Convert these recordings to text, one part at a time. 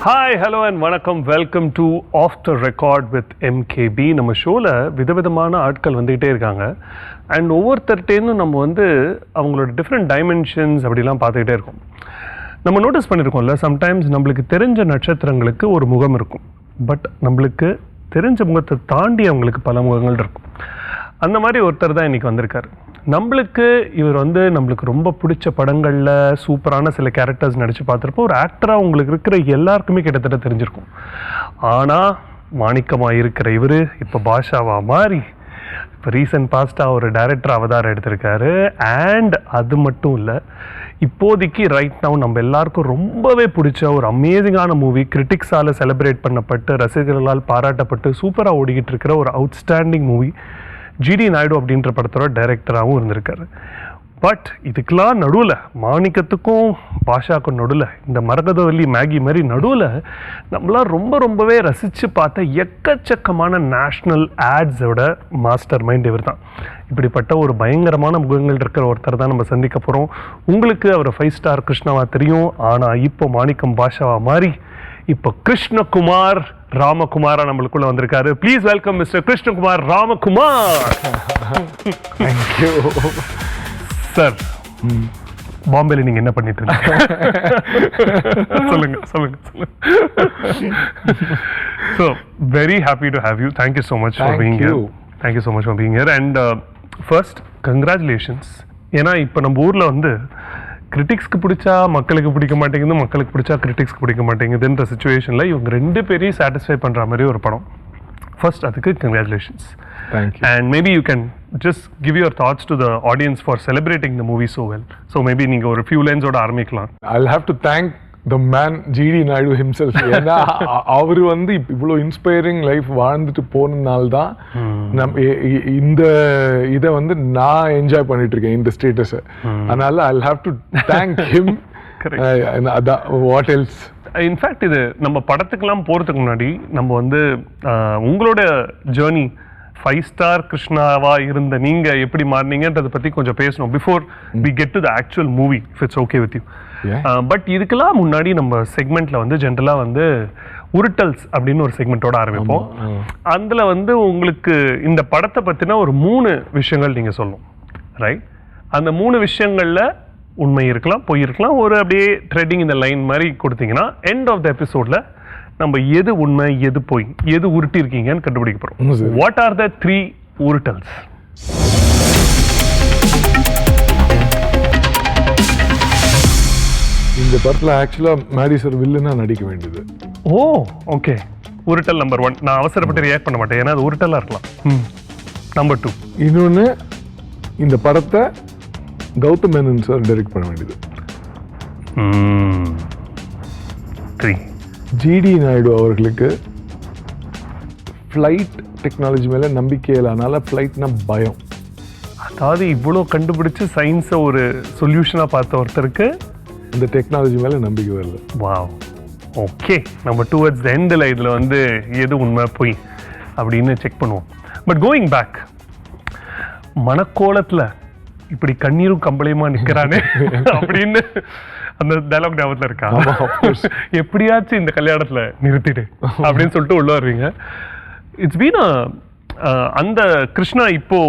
Hi hello and வணக்கம். Welcome to off the record with MKP. நம்ம ஷோவில் விதவிதமான ஆட்கள் வந்துக்கிட்டே இருக்காங்க. அண்ட் ஒவ்வொருத்தர்கிட்டேருந்தும் நம்ம வந்து அவங்களோட டிஃப்ரெண்ட் டைமென்ஷன்ஸ் அப்படிலாம் பார்த்துக்கிட்டே இருக்கோம். நம்ம நோட்டீஸ் பண்ணியிருக்கோம்ல, சம்டைம்ஸ் நம்மளுக்கு தெரிஞ்ச நட்சத்திரங்களுக்கு ஒரு முகம் இருக்கும், பட் நம்மளுக்கு தெரிஞ்ச முகத்தை தாண்டி அவங்களுக்கு பல முகங்கள் இருக்கும். அந்த மாதிரி ஒருத்தர் தான் இன்றைக்கி வந்திருக்காரு. நம்மளுக்கு இவர் வந்து நம்மளுக்கு ரொம்ப பிடிச்ச படங்களில் சூப்பரான சில கேரக்டர்ஸ் நடித்து பார்த்துருப்போம். ஒரு ஆக்டராக உங்களுக்கு இருக்கிற எல்லாருக்குமே கிட்டத்தட்ட தெரிஞ்சிருக்கும். ஆனால் மாணிக்கமாக இருக்கிற இவர் இப்போ பாஷாவாக மாறி இப்போ ரீசன்ட் பாஸ்ட்டாக ஒரு டைரக்டர் அவதாரம் எடுத்திருக்காரு. அண்ட் அது மட்டும் இல்லை, இப்போதைக்கு ரைட் நவ் நம்ம எல்லாருக்கும் ரொம்பவே பிடிச்ச ஒரு அமேசிங்கான மூவி, கிரிட்டிக்ஸால் செலிப்ரேட் பண்ணப்பட்டு ரசிகர்களால் பாராட்டப்பட்டு சூப்பராக ஓடிக்கிட்டு இருக்கிற ஒரு அவுட்ஸ்டாண்டிங் மூவி ஜிடி நாயுடு அப்படின்ற படத்தோட டைரக்டராகவும் இருந்திருக்காரு. பட் இதுக்கெல்லாம் நடுவில், மாணிக்கத்துக்கும் பாஷாவுக்கும் நடுவில், இந்த மரகதவல்லி மேகி மாதிரி நடுவில் நம்மளாம் ரொம்பவே ரசித்து பார்த்த எக்கச்சக்கமான நேஷ்னல் ஆட்ஸோட மாஸ்டர் மைண்ட் இவர் தான். இப்படிப்பட்ட ஒரு பயங்கரமான முகங்கள் இருக்கிற ஒருத்தர் தான் நம்ம சந்திக்க போகிறோம். உங்களுக்கு அவர் 5 ஸ்டார் கிருஷ்ணாவா தெரியும். ஆனால் இப்போ மாணிக்கம் பாஷாவா மாறி இப்போ கிருஷ்ணகுமார் ராமகுமாரா நம்மளுக்குள்ள வந்திருக்காரு. Please welcome mister Krishnakumar Ramakumar. Thank you sir. பாம்பேல நீங்க என்ன பண்ணிட்டு இருக்கீங்க? சொல்லுங்க. So very happy to have you. Thank you so much for being here. Thank you so much for being here. And first congratulations. ஏன்னா இப்போ நம்ம ஊர்ல வந்து கிரிட்டிக்ஸ்க்கு பிடிச்சா மக்களுக்கு பிடிக்க மாட்டேங்குது, மக்களுக்கு பிடிச்சா கிரிட்டிக்ஸ்க்கு பிடிக்க மாட்டேங்குதுன்ற சுச்சுவேஷனில் இவங்க 2 பேரையும் சாட்டிஸ்ஃபை பண்ணுற மாதிரி ஒரு படம். ஃபர்ஸ்ட் அதுக்கு congratulations. Thank you. And maybe you can just give your thoughts to the audience for celebrating the movie so well. So maybe நீங்கள் ஒரு ஃபியூ லைன்ஸோட ஆரம்பிக்கலாம். I'll have to thank the man GD Naidu himself. ஏன்னா அவர் வந்து இவ்வளோ inspiring life வாழ்ந்துட்டு போனதுனால தான் இந்த இதை வந்து நான் என்ஜாய் பண்ணிட்டு இருக்கேன், இந்த ஸ்டேட்டஸை. அதனால I'll have to thank him. What else? In fact இது நம்ம படத்துக்கெல்லாம் போகிறதுக்கு முன்னாடி நம்ம வந்து உங்களோட ஜேர்னி 5 ஸ்டார் கிருஷ்ணாவா இருந்த நீங்க எப்படி மாறினீங்கன்றதை பத்தி கொஞ்சம் பேசணும் before we get to the actual movie, if it's okay with you. But இதுக்கெல்லாம் முன்னாடி நம்ம செக்மெண்ட்ல வந்து ஜென்ரலா வந்து உருட்டல்ஸ் அப்படின்னு ஒரு செக்மெண்ட்டோட ஆரம்பிப்போம். அதுல வந்து உங்களுக்கு இந்த படத்தை பத்தின ஒரு 3 விஷயங்கள் நீங்க சொல்லணும், ரைட்? அந்த 3 விஷயங்கள்ல உண்மை இருக்கலாம், பொய் இருக்கலாம், ஒரு அப்படியே ட்ரெட்டிங் இந்த லைன் மாதிரி கொடுத்தீங்கன்னா எண்ட் ஆஃப் த எபிசோட்ல நம்ம எது உண்மை எது பொய் எது உருட்டி இருக்கீங்கன்னு கண்டுபிடிக்க போறோம். வாட் ஆர் த 3 உருட்டல்ஸ்? இந்த படத்தில் ஆக்சுவலாக மேரி சார் வில்லனா நடிக்க வேண்டியது. ஓ ஓகே. உருட்டல் நம்பர் 1. நான் அவசரப்பட்டு ரியாக்ட் பண்ண மாட்டேன், ஏன்னா அது உருட்டலாக இருக்கலாம். நம்பர் 2. இன்னொன்று, இந்த படத்தை கௌதம் மேனன் சார் டைரக்ட் பண்ண வேண்டியது. 3. ஜிடி நாயுடு அவர்களுக்கு ஃப்ளைட் டெக்னாலஜி மேலே நம்பிக்கை இல்லைனால ஃப்ளைட்னா பயம். அதாவது இவ்வளோ கண்டுபிடிச்சு சயின்ஸை ஒரு சொல்யூஷனாக பார்த்த ஒருத்தருக்கு இந்த டெக்னாலஜி மேலே நம்பிக்கை வரல. வாவ். ஓகே, நம்ம டுவர்ட்ஸ் த எண்டில் இதில் வந்து எது உண்மை பொய் அப்படின்னு செக் பண்ணுவோம். பட் கோயிங் பேக், மனக்கோலத்தில் இப்படி கண்ணீரும் கம்பளையுமா நிற்கிறானே அப்படின்னு அந்த டயலாக் ஞாபகத்தில் இருக்கா? எப்படியாச்சும் இந்த கல்யாணத்தில் நிறுத்திடு அப்படின்னு சொல்லிட்டு உள்ள வருவீங்க. இட்ஸ் பீன் அந்த கிருஷ்ணா, இப்போ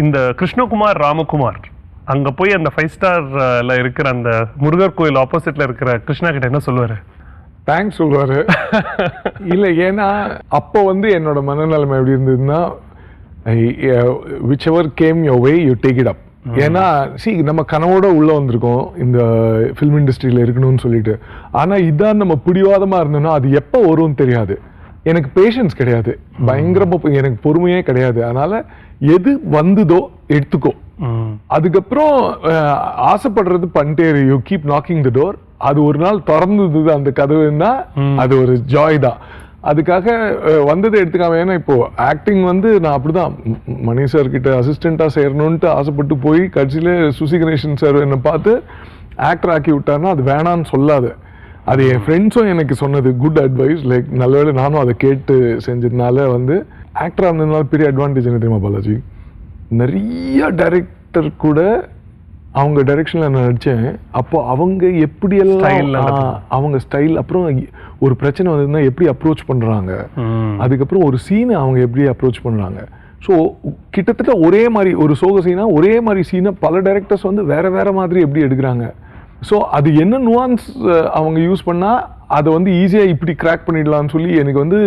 இந்த கிருஷ்ணகுமார் ராமகுமார் அங்கே போய் அந்த 5 ஸ்டார்ல இருக்கிற அந்த முருகர் கோயில் ஆப்போசிட்ல இருக்கிற கிருஷ்ணா கிட்ட என்ன சொல்லுவாரு? தேங்க்ஸ் சொல்லுவாரு. இல்லை, ஏன்னா அப்போ வந்து என்னோட மனநிலைமை எப்படி இருந்ததுன்னா, which ever came your way you take it up. ஏன்னா நம்ம கனவோட உள்ள வந்திருக்கோம் இந்த ஃபிலிம் இண்டஸ்ட்ரியில இருக்கணும்னு சொல்லிட்டு. ஆனா இதான் நம்ம பிடிவாதமா இருந்தோம்னா அது எப்போ வரும்னு தெரியாது. எனக்கு பேஷன்ஸ் கிடையாது, பயங்கரமா எனக்கு பொறுமையே கிடையாது. அதனால எது வந்ததோ எடுத்துக்கோ. அதுக்கப்புறம் ஆசைப்படுறது பண்ணிட்டே you keep knocking the door. அது ஒரு நாள் திறந்தது அந்த கதவுன்னா அது ஒரு ஜாய் தான். அதுக்காக வந்ததை எடுத்துக்காம. ஏன்னா இப்போ ஆக்டிங் வந்து நான் அப்படிதான் மணி சார் கிட்ட அசிஸ்டண்டா சேரணும்ட்டு ஆசைப்பட்டு போய் கடைசியில சுசி கணேசன் சார் என்னை பார்த்து ஆக்டர் ஆக்கி விட்டாருன்னா அது வேணான்னு சொல்லாது. அது என் ஃப்ரெண்ட்ஸும் எனக்கு சொன்னது குட் அட்வைஸ். லைக் நல்லவேளை நானும் அதை கேட்டு செஞ்சதுனால வந்து ஆக்டராக இருந்ததுனால பெரிய அட்வான்டேஜ் என்ன தெரியுமா பாலாஜி? நிறைய டைரக்டர் கூட அவங்க டைரக்ஷன்ல நான் நடிச்சேன். அப்போ அவங்க எப்படியெல்லாம் அவங்க ஸ்டைல், அப்புறம் ஒரு பிரச்சனை வந்ததுன்னா எப்படி அப்ரோச் பண்றாங்க, அதுக்கப்புறம் ஒரு சீனை அவங்க எப்படி அப்ரோச் பண்றாங்க. ஸோ கிட்டத்தட்ட ஒரே மாதிரி ஒரு சோக சீனா ஒரே மாதிரி சீனை பல டைரக்டர்ஸ் வந்து வேற வேற மாதிரி எப்படி எடுக்கிறாங்க. ஸோ அது என்ன நுவான்ஸ் அவங்க யூஸ் பண்ணால் அதை வந்து ஈஸியாக இப்படி கிராக் பண்ணிடலாம்னு சொல்லி எனக்கு வந்து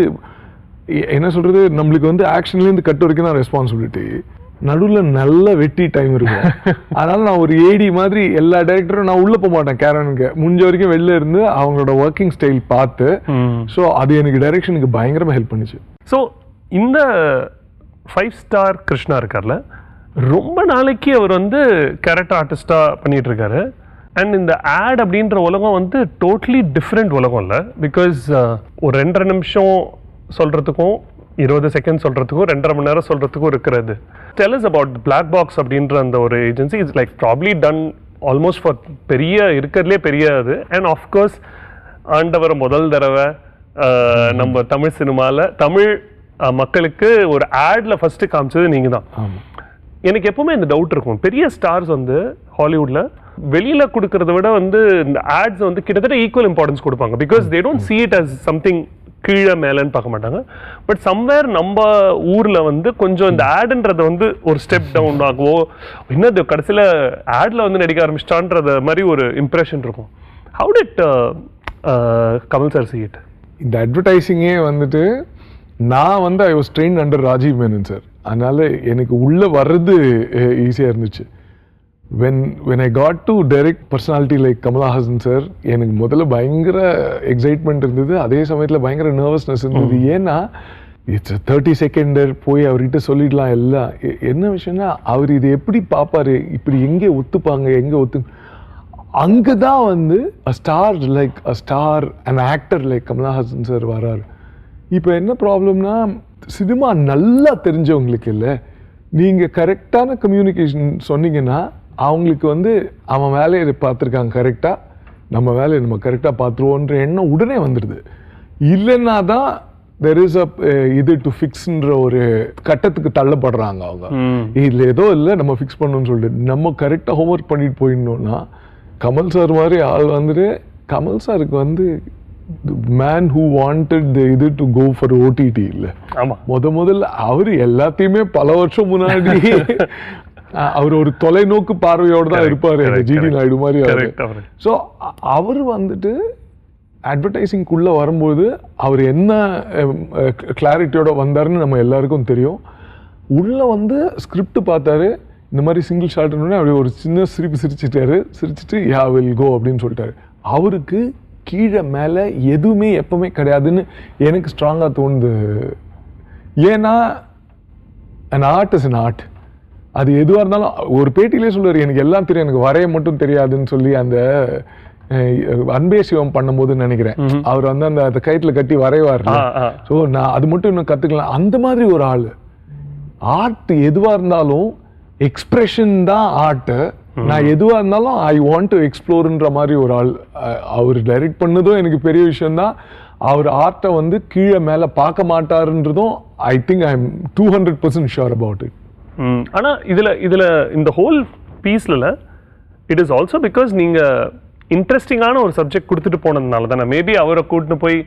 என்ன சொல்கிறது, நம்மளுக்கு வந்து ஆக்ஷன்லேருந்து கட் வரைக்கும் தான் ரெஸ்பான்சிபிலிட்டி, நடுவில் நல்ல வெட்டி டைம் இருக்கும். அதனால நான் ஒரு ஏடி மாதிரி எல்லா டைரக்டரும் நான் உள்ளே போக மாட்டேன் கேரனுக்கு, முடிஞ்ச வரைக்கும் வெளில இருந்து அவங்களோட ஒர்க்கிங் ஸ்டைல் பார்த்து. ஸோ அது எனக்கு டைரக்ஷனுக்கு பயங்கரமாக ஹெல்ப் பண்ணிச்சு. ஸோ இந்த 5 ஸ்டார் கிருஷ்ணா இருக்கார்ல, ரொம்ப நாளைக்கு அவர் வந்து கேரக்டர் ஆர்டிஸ்டாக பண்ணிட்டு இருக்காரு. அண்ட் இந்த ஆட் அப்படின்ற உலகம் வந்து டோட்டலி டிஃப்ரெண்ட் உலகம் இல்லை. பிகாஸ் ஒரு 2.5 நிமிஷம் சொல்கிறதுக்கும் 20 செகண்ட் சொல்கிறதுக்கும் 2.5 மணி நேரம் சொல்கிறதுக்கும் இருக்கிறது. Tell us about black box அப்படின்ற அந்த ஒரு agency. It's like probably done almost for பெரிய இருக்கிறதுலே பெரிய அது. அண்ட் ஆஃப்கோர்ஸ் ஆண்டவர் முதல் தடவை நம்ம தமிழ் சினிமாவில் தமிழ் மக்களுக்கு ஒரு ஆட்ல ஃபர்ஸ்ட் காமிச்சது நீங்க தான். எனக்கு எப்பவுமே இந்த டவுட் இருக்கும், பெரிய ஸ்டார்ஸ் வந்து ஹாலிவுட்ல வெளியில கொடுக்கறத விட வந்து இந்த ஆட்ஸ் வந்து கிட்டத்தட்ட ஈக்குவல் இம்பார்ட்டன்ஸ் கொடுப்பாங்க. Because they don't see it as something கீழே மேலன்னு பார்க்க மாட்டாங்க. பட் சம்வேர் நம்ம ஊர்ல வந்து கொஞ்சம் இந்த ஆடுன்றத வந்து ஒரு ஸ்டெப் டவுன் ஆகவோ, இன்னது கடைசியில் ஆட்ல வந்து நடிக்க ஆரம்பிச்சிட்டான்றத மாதிரி ஒரு இம்ப்ரெஷன் இருக்கும். How did Kamal sir see it? இந்த அட்வர்டைசிங்கே வந்துட்டு நான் வந்து I was trained under Rajiv Menon sir. அதனால எனக்கு உள்ளே வர்றது ஈஸியாக இருந்துச்சு. when I got to direct personality like Kamal Haasan sir, எனக்கு முதல்ல பயங்கர எக்ஸைட்மெண்ட் இருந்தது, அதே சமயத்தில் பயங்கர நர்வஸ்னஸ் இருந்தது. ஏன்னா இட்ஸ் 30 செகண்டர் போய் அவர்கிட்ட சொல்லிடலாம் எல்லாம். என்ன விஷயம்னா அவர் இதை எப்படி பார்ப்பாரு, இப்படி எங்கே ஒத்துப்பாங்க, எங்கே அங்கே தான் வந்து a star and actor like Kamal Haasan sir வராரு. இப்போ என்ன ப்ராப்ளம்னா, சினிமா நல்லா தெரிஞ்சவங்களுக்கு இல்லை, நீங்கள் கரெக்டான கம்யூனிகேஷன் சொன்னீங்கன்னா அவங்களுக்கு வந்து அவன் வேலையை பார்த்துருக்காங்க கரெக்டாக, நம்ம வேலையை நம்ம கரெக்டாக பார்த்துருவோன்ற எண்ணம் உடனே வந்துடுது. இல்லைன்னா தான் தெர் இஸ் இது டு ஃபிக்ஸ்ன்ற ஒரு கட்டத்துக்கு தள்ளப்படுறாங்க அவங்க. இதில் ஏதோ இல்லை நம்ம ஃபிக்ஸ் பண்ணணும்னு சொல்லிட்டு நம்ம கரெக்டாக ஹோம்ஒர்க் பண்ணிட்டு போயிடணும்னா, கமல் சார் மாதிரி ஆள் வந்துட்டு, கமல் சாருக்கு வந்து மேன் ஹூ வாண்டட் இது டு கோ ஃபார் ஓடிடி இல்லை. முதல்ல அவர் எல்லாத்தையுமே பல வருஷம் முன்னாடி அவர் ஒரு தொலைநோக்கு பார்வையோடு தான் இருப்பாரு, ஜிடி நாயுடு மாதிரி. ஸோ அவர் வந்துட்டு அட்வர்டைசிங்குள்ளே வரும்போது அவர் என்ன கிளாரிட்டியோட வந்தாருன்னு நம்ம எல்லாருக்கும் தெரியும். உள்ளே வந்து ஸ்கிரிப்ட் பார்த்தாரு, இந்த மாதிரி சிங்கிள் ஷாட்னு அப்படி ஒரு சின்ன சிரிச்சிட்டு யா வில் கோ அப்படின்னு சொல்லிட்டாரு. அவருக்கு கீழே மேலே எதுவுமே எப்பவுமே கிடையாதுன்னு எனக்கு ஸ்ட்ராங்காக தோணுது. ஏன்னா an art is an art. அது எதுவாக இருந்தாலும் ஒரு பேட்டியிலே சொல்லுவார், எனக்கு எல்லாம் தெரியும், எனக்கு வரைய மட்டும் தெரியாதுன்னு சொல்லி. அந்த அன்பே சிவம் பண்ணும்போது நினைக்கிறேன் அவர் வந்து அந்த கயிற்றில் கட்டி வரைவார். ஸோ நான் அது மட்டும் இன்னும் கற்றுக்கலாம். அந்த மாதிரி ஒரு ஆள். ஆர்ட் எதுவாக இருந்தாலும் எக்ஸ்பிரஷன் தான் ஆர்ட்டு. நான் எதுவாக இருந்தாலும் ஐ வாண்ட் டு எக்ஸ்ப்ளோர்ன்ற மாதிரி ஒரு ஆள். அவர் டைரக்ட் பண்ணதும் எனக்கு பெரிய விஷயம்தான். அவர் ஆர்ட்டை வந்து கீழே மேலே பார்க்க மாட்டாருன்றதும் I think I am 200% sure about it. ஆனால் இதில் இந்த ஹோல் பீஸில் இட் இஸ் ஆல்சோ பிகாஸ் நீங்கள் இன்ட்ரெஸ்டிங்கான ஒரு சப்ஜெக்ட் கொடுத்துட்டு போனதுனால தானே. மேபி அவரை கூட்டின்னு போய்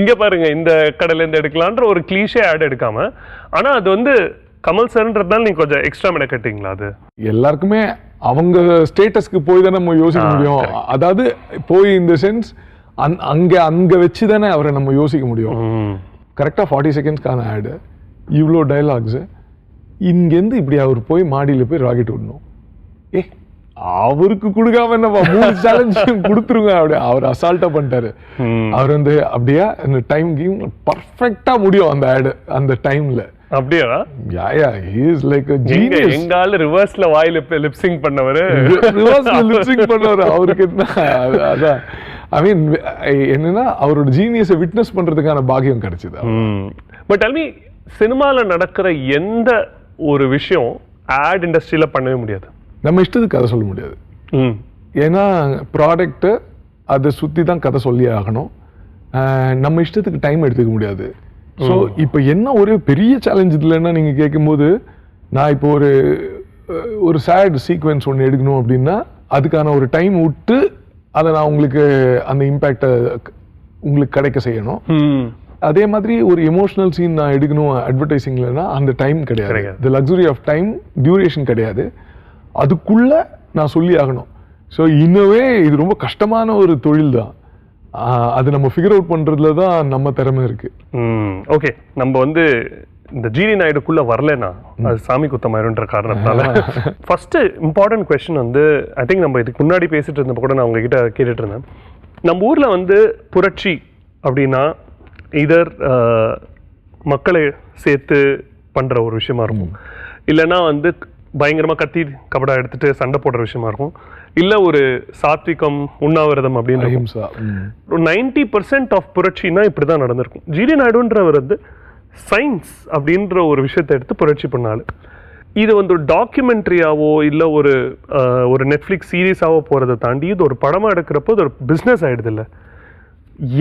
இங்கே பாருங்கள் இந்த கடையிலேருந்து எடுக்கலான்ற ஒரு கிளீஷே ஆட் எடுக்காமல், ஆனால் அது வந்து கமல் சார்ன்றதுனால நீங்கள் கொஞ்சம் எக்ஸ்ட்ரா மெட கட்டிங்களா? அது எல்லாருக்குமே அவங்க ஸ்டேட்டஸ்க்கு போய் தானே நம்ம யோசிக்க முடியும். அதாவது போய் இந்த சென்ஸ் அங்கே வச்சு தானே அவரை நம்ம யோசிக்க முடியும். கரெக்டாக 40 செகண்ட்ஸ்க்கான ஆடு, இவ்வளோ டைலாக்ஸு, இங்கேருந்து இப்படி அவர் போய் மாடியில் போய் ராக்கெட் விடணும். அவருக்கு கொடுக்காம என்னப்பா 3 சேலஞ்சு கொடுத்துருங்க. அப்படியே அவர் அசால்ட்டாக பண்ணிட்டாரு. அவர் வந்து அப்படியே அந்த டைம் பர்ஃபெக்டா முடியும் அந்த ஆடு அந்த டைம்ல. அப்படியா? யா he is like a genius. எங்கால ரிவர்ஸ்ல வாயில லிப்சிங் பண்ணவரு, ரிவர்ஸ்ல லிப்சிங் பண்ணவரு. அவருக்கு என்ன அதான் ஐ மீன் என்னன்னா அவரோட ஜீனியஸை விட்னஸ் பண்றதுக்கான பாக்கியம் கிடைச்சது. பட் டெல் மீ, சினிமால நடக்கிற எந்த ஒரு விஷயம் ஆட் இண்டஸ்ட்ரியில பண்ணவே முடியாது. நம்ம இஷ்டத்துக்கு கதை சொல்ல முடியாது. ஏன்னா ப்ராடக்ட்டு அதை சுற்றி தான் கதை சொல்லி ஆகணும். நம்ம இஷ்டத்துக்கு டைம் எடுத்துக்க முடியாது. ஸோ இப்போ என்ன ஒரு பெரிய சேலஞ்ச் இல்லைன்னா நீங்கள் கேட்கும்போது, நான் இப்போ ஒரு சேட் சீக்வென்ஸ் ஒன்று எடுக்கணும் அப்படின்னா அதுக்கான ஒரு டைம் விட்டு அதை நான் உங்களுக்கு அந்த இம்பேக்டை உங்களுக்கு கிடைக்க செய்யணும். அதே மாதிரி ஒரு எமோஷனல் சீன் நான் எடுக்கணும் அட்வர்டைசிங்லன்னா அந்த டைம் கிடையாது. தி லக்ஸுரி ஆஃப் டைம் டியூரேஷன் கிடையாது, அதுக்குள்ள நான் சொல்லி ஆகணும். ஸோ இன்னவே இது ரொம்ப கஷ்டமான ஒரு தொழில் தான். அது நம்ம ஃபிகர் அவுட் பண்றதுல தான் நம்ம திறமை இருக்கு. ஓகே, நம்ம வந்து இந்த ஜிடி நாயுடுக்குள்ள வரலன்னா அது சாமி குத்தமாயிருன்ற காரணத்தால ஃபர்ஸ்ட் இம்பார்ட்டன்ட் கொஸ்டின் வந்து ஐ திங்க் நம்ம இதுக்கு முன்னாடி பேசிட்டு இருந்தப்ப கூட நான் உங்ககிட்ட கேட்டுட்டு இருந்தேன். நம்ம ஊர்ல வந்து புரட்சி அப்படின்னா இதர் மக்களை சேர்த்து பண்ற ஒரு விஷயமா இருக்கும், இல்லைன்னா வந்து பயங்கரமா கத்தி கபடா எடுத்துட்டு சண்டை போடுற விஷயமா இருக்கும், இல்ல ஒரு சாத்விகம் உண்ணாவிரதம் அப்படின்னு 90% ஆஃப் புரட்சினா இப்படிதான் நடந்திருக்கும். ஜிடி நாயுடுன்றவர் வந்து சயின்ஸ் அப்படின்ற ஒரு விஷயத்தை எடுத்து புரட்சி பண்ணாரு. இது வந்து ஒரு டாக்குமெண்ட்ரியாவோ இல்லை ஒரு நெட்ஃப்ளிக்ஸ் சீரீஸாவோ போகிறத தாண்டி இது ஒரு படமாக எடுக்கிறப்போ இது ஒரு பிஸ்னஸ் ஆகிடுது இல்லை?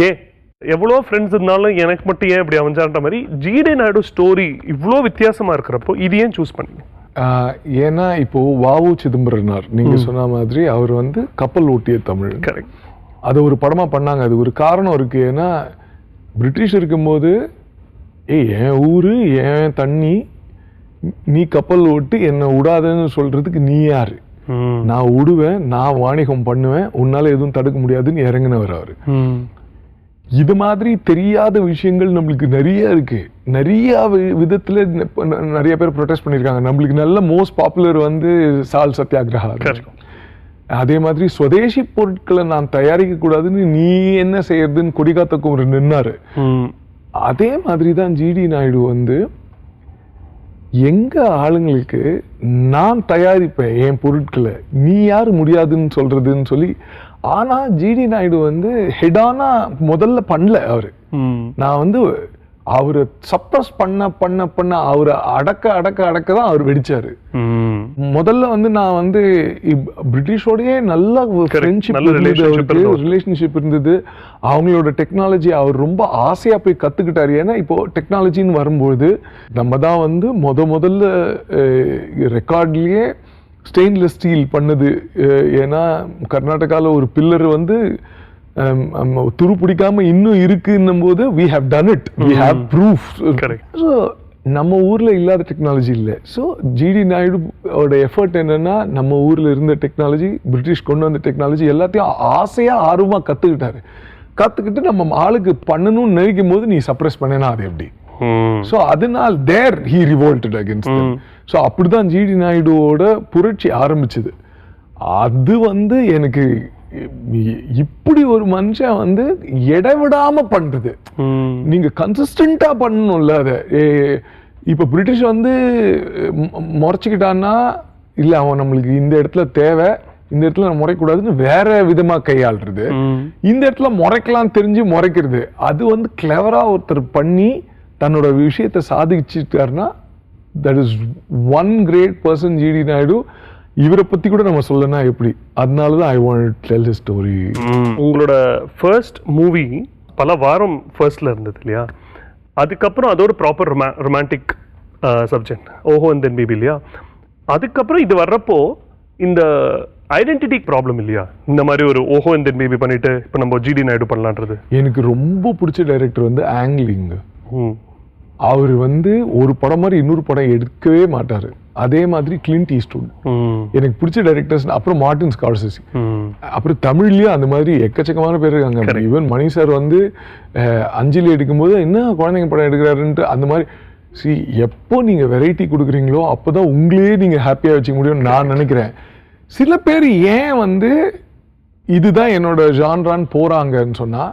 ஏன் எவ்வளோ ஃப்ரெண்ட்ஸ் இருந்தாலும் எனக்கு மட்டும் ஏன் இப்படி அமைஞ்சான்ற மாதிரி ஜிடி நாயுடு ஸ்டோரி இவ்வளோ வித்தியாசமாக இருக்கிறப்போ இது ஏன் சூஸ் பண்ணீங்க? ஏன்னா இப்போ வாவு சிதம்பரனார் நீங்க சொன்ன மாதிரி அவர் வந்து கப்பல் ஓட்டிய தமிழ், கரெக்ட், அதை ஒரு படமாக பண்ணாங்க. அது ஒரு காரணம் இருக்கு. ஏன்னா பிரிட்டிஷ் இருக்கும்போது என் ஊரு என் தண்ணி, நீ கப்பல் ஓட்டு என்னை விடாதன்னு சொல்றதுக்கு நீ யாரு? நான் விடுவேன், நான் வாணிகம் பண்ணுவேன், உன்னால எதுவும் தடுக்க முடியாதுன்னு இறங்கினவர் அவரு. இது மாதிரி தெரியாத விஷயங்கள் நம்மளுக்கு நிறைய இருக்கு. நிறைய விதத்துல நிறைய பேர் ப்ரொடெஸ்ட் பண்ணியிருக்காங்க. நம்மளுக்கு நல்ல மோஸ்ட் பாப்புலர் வந்து சால் சத்தியாகிரகா. அதே மாதிரி சுதேசி பொருட்களை நான் தயாரிக்க கூடாதுன்னு நீ என்ன செய்யறதுன்னு கொடிகாத்த குமரன் நின்னாரு. அதே மாதிரி தான் ஜிடி நாயுடு வந்து எங்க ஆளுங்களுக்கு நான் தயாரிப்பேன் என் பொருட்களை, நீ யாரு முடியாதுன்னு சொல்றதுன்னு சொல்லி. ஆனா ஜிடி நாயுடு வந்து ஹெடானா முதல்ல பண்ணல அவரு. நான் வந்து அவரை சப்ரஸ் பண்ண அவரை அடக்க தான் அவர் வெடிச்சாரு. முதல்ல வந்து நான் வந்து பிரிட்டிஷோடயே நல்ல ஃப்ரெண்ட்ஷிப் ரிலேஷன்ஷிப் இருந்தது. அவங்களோட டெக்னாலஜி அவர் ரொம்ப ஆசையா போய் கத்துக்கிட்டாரு. ஏன்னா இப்போ டெக்னாலஜின்னு வரும்போது நம்ம தான் வந்து முதல்ல ரெக்கார்ட்லயே ஸ்டெயின்லெஸ் ஸ்டீல் பண்ணுது. ஏன்னா கர்நாடகாவில் ஒரு பில்லர் வந்து துரு பிடிக்காம இன்னும் இருக்குன்னும் போது we have done it, we have proof. So நம்ம ஊர்ல இல்லாத டெக்னாலஜி இல்லை. ஸோ ஜிடி நாயுடுவோட எஃபர்ட் என்னன்னா நம்ம ஊர்ல இருந்த டெக்னாலஜி, பிரிட்டிஷ் கொண்டு வந்த டெக்னாலஜி எல்லாத்தையும் ஆசையா ஆர்வமா கத்துக்கிட்டு நம்ம ஆளுக்கு பண்ணணும்னு நினைக்கும் போது நீ சப்ரஸ் பண்ணனா அது எப்படி? ஸோ அதனால் தேர் he revolted against them. So அப்படிதான் ஜிடி நாயுடுவோட புரட்சி ஆரம்பிச்சது. அது வந்து எனக்கு இப்படி ஒரு மனுஷன் வந்து இடைவிடாம பண்றது, நீங்க கன்சிஸ்டன்டா பண்ணணும்ல. அத இப்ப பிரிட்டிஷ் வந்து முறைச்சுக்கிட்டான்னா இல்ல அவன் நம்மளுக்கு இந்த இடத்துல தேவை, இந்த இடத்துல முறைக்கூடாதுன்னு வேற விதமா கையாளுறது, இந்த இடத்துல முறைக்கலாம் தெரிஞ்சு முறைக்கிறது, அது வந்து கிளவரா ஒருத்தர் பண்ணி தன்னோட விஷயத்தை சாதிச்சுட்டாருன்னா that is one great person GD Naidu. இவரை பத்தி கூட நம்ம சொல்லனா எப்படி? அதனாலதான் I want to tell his story. உங்களோட ஃபர்ஸ்ட் மூவி பல வாரம் ஃபர்ஸ்ட்ல இருந்தது இல்லையா? அதுக்கப்புறம் அது ஒரு ப்ராப்பர் ரொமான்டிக் சப்ஜெக்ட், ஓஹோ அண்ட் தென் பேபி இல்லையா? அதுக்கப்புறம் இது வர்றப்போ இந்த ஐடென்டிட்டி ப்ராப்ளம் இல்லையா? இந்த மாதிரி ஒரு ஓஹோ அண்ட் தென் பேபி பண்ணிட்டு இப்போ நம்ம ஜிடி நாயுடு பண்ணலான்றது. எனக்கு ரொம்ப பிடிச்ச டைரக்டர் வந்து ஆங்லிங். அவர் வந்து ஒரு படம் மாதிரி இன்னொரு படம் எடுக்கவே மாட்டாரு. அதே மாதிரி கிளின்ட் ஈஸ்ட்வுட் எனக்கு பிடிச்ச டைரக்டர்ஸ். அப்புறம் மார்டின் ஸ்கார்செஸி. அப்புறம் தமிழ்லயும் அந்த மாதிரி எக்கச்சக்கமான பேர் இருக்காங்க. ஈவன் மணி சார் வந்து அஞ்சலி எடுக்கும்போது என்ன குழந்தைங்க படம் எடுக்கிறாருன்ட்டு அந்த மாதிரி. எப்போ நீங்க வெரைட்டி கொடுக்குறீங்களோ அப்போதான் உங்களையே நீங்க ஹாப்பியா வச்சுக்க முடியும்னு நான் நினைக்கிறேன். சில பேர் ஏன் வந்து இதுதான் என்னோட ஜான்ரான்னு போறாங்கன்னு சொன்னா,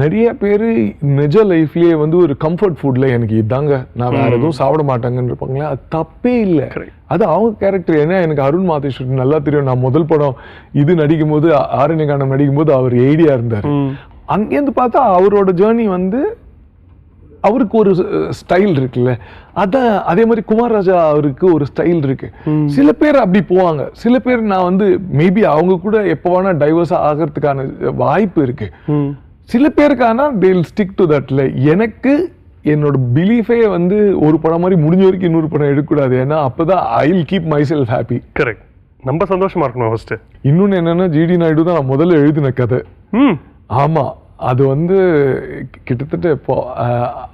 நிறைய பேர் நிஜ லைஃப்லயே வந்து ஒரு கம்ஃபர்ட் ஃபுட்ல எனக்கு இதாங்க, நான் வேற எதுவும் சாப்பிட மாட்டாங்கன்னு இருப்பாங்களே, அது தப்பே இல்லை. அது அவங்க கேரக்டர். ஏன்னா எனக்கு அருண் மாதேஸ்வரன் நல்லா தெரியும். நான் முதல் படம் இது நடிக்கும் போது, ஆரண்யகாண்டம் நடிக்கும் போது அவர் ஏடியா இருந்தார். அங்கேருந்து பார்த்தா அவரோட ஜேர்னி வந்து அவருக்கு ஒரு ஸ்டைல் இருக்குல்ல, அதான் அதே மாதிரி குமார் ராஜா அவருக்கு ஒரு ஸ்டைல் இருக்கு. சில பேர் அப்படி போவாங்க, சில பேர் நான் வந்து மேபி அவங்க கூட எப்போ வேணா டைவர்ஸா ஆகிறதுக்கான வாய்ப்பு இருக்கு. சில பேருக்கான they will stick to that. எனக்கு என்னோட பிலீஃபே வந்து ஒரு படம் மாதிரி முடிஞ்ச வரைக்கும் இன்னொரு படம் எடுக்கக்கூடாது. ஏன்னா அப்பதான் I will keep my self happy. Correct. நம்ம சந்தோஷமா இருக்கணும் ஃபர்ஸ்ட். இன்னொன்னு என்னன்னா ஜிடி நாயுடு தான் நான் முதல்ல எழுதின கதை. ஆமா, அது வந்து கிட்டத்தட்ட இப்போ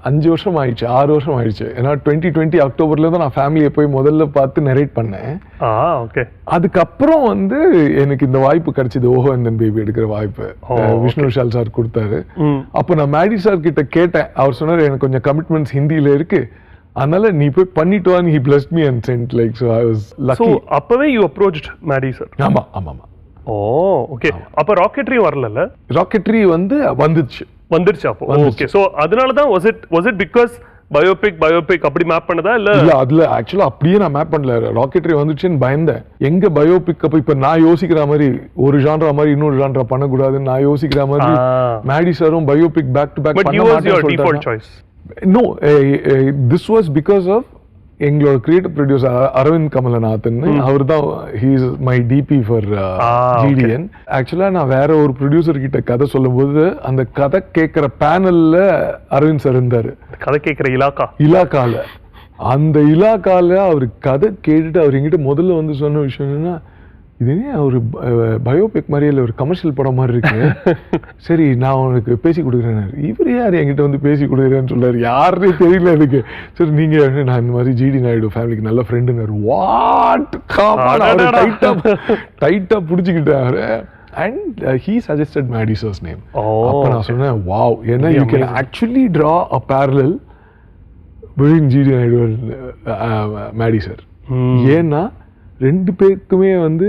5 வருஷம் ஆயிடுச்சு, 6 வருஷம் ஆயிடுச்சு. ஏன்னா 2020 அக்டோபர்ல தான் நான் ஃபேமிலியை போய் முதல்ல பார்த்து நரேட் பண்ணேன். ஓகே. அதுக்கப்புறம் வந்து எனக்கு இந்த வாய்ப்பு கிடைச்சது, ஓஹோ அண்ட் தென் பேபி எடுக்கிற வாய்ப்பு விஷ்ணு விஷால் சார் கொடுத்தாரு. அப்போ நான் மேடி சார் கிட்ட கேட்டேன். அவர் சொன்னார் எனக்கு கொஞ்சம் கமிட்மெண்ட்ஸ் ஹிந்தியில இருக்கு, அதனால நீ போய் பண்ணிட்டு வான்னு he blessed me and sent like so I was lucky. So அப்பவே you approached மேடி சார்? ஆமா ஆமா ஆமா. ஓகே. அப்ப ராக்கெட்ரி வரலல? ராக்கெட்ரி வந்து வந்துருச்சு அப்போ. ஓகே. சோ அதனால தான் was it because பயோபிக் அப்படி மேப் பண்ணதா இல்ல? இல்ல, அதுல ஆக்சுவலா அப்படியே நான் மேப் பண்ணல. ராக்கெட்ரி வந்துச்சுன்னு பயந்தேன். எங்க பயோபிக் அப்ப இப்ப நான் யோசிக்கிற மாதிரி ஒரு ஜான்ரா மாதிரி இன்னொரு ஜான்ரா பண்ணக்கூடாதுன்னு நான் யோசிக்கிற மாதிரி மேடி சாரும் பயோபிக் பேக் டு பேக் பண்ண மாட்டேன். No, this was because of எங்களோட கிரியேட்டிவ் ப்ரொடியூசர் அரவிந்த் கமலநாதன். அவர் தான் he is my DP for GDN. ஆக்சுவலா நான் வேற ஒரு ப்ரொடியூசர் கிட்ட கதை சொல்லும் போது அந்த கதை கேட்கிற பேனல்ல அரவிந்த் சார் இருந்தாரு. கதை கேட்கிற இலாக்கால அந்த இலாக்கால அவர் கதை கேட்டுட்டு அவர் எங்கிட்ட முதல்ல வந்து சொன்ன விஷயம் என்னன்னா, இது ஒரு பயோபிக் மாதிரி இல்லை, ஒரு கமர்ஷியல் படம் மாதிரி இருக்கு, சரி நான் உனக்கு பேசி கொடுக்குறேன். இவர் யார் என்கிட்ட வந்து பேசி கொடுக்குறேன்னு சொல்றாரு, யாருன்னே தெரியல எனக்கு. சரி நீங்க, நான் இந்த மாதிரி ஜிடி நாயுடு ஃபேமிலிக்கு நல்ல ஃப்ரெண்டுனாரு. வாட் டைட்டா பிடிச்சிக்கிட்டாரு. And he suggested Maddie sir's name. அப்ப நான் சொன்னேன் wow, ஏன்னா you can actually draw a parallel between GD Naidu and Maddie sir. ஏன்னா ரெண்டு பேருக்குமே வந்து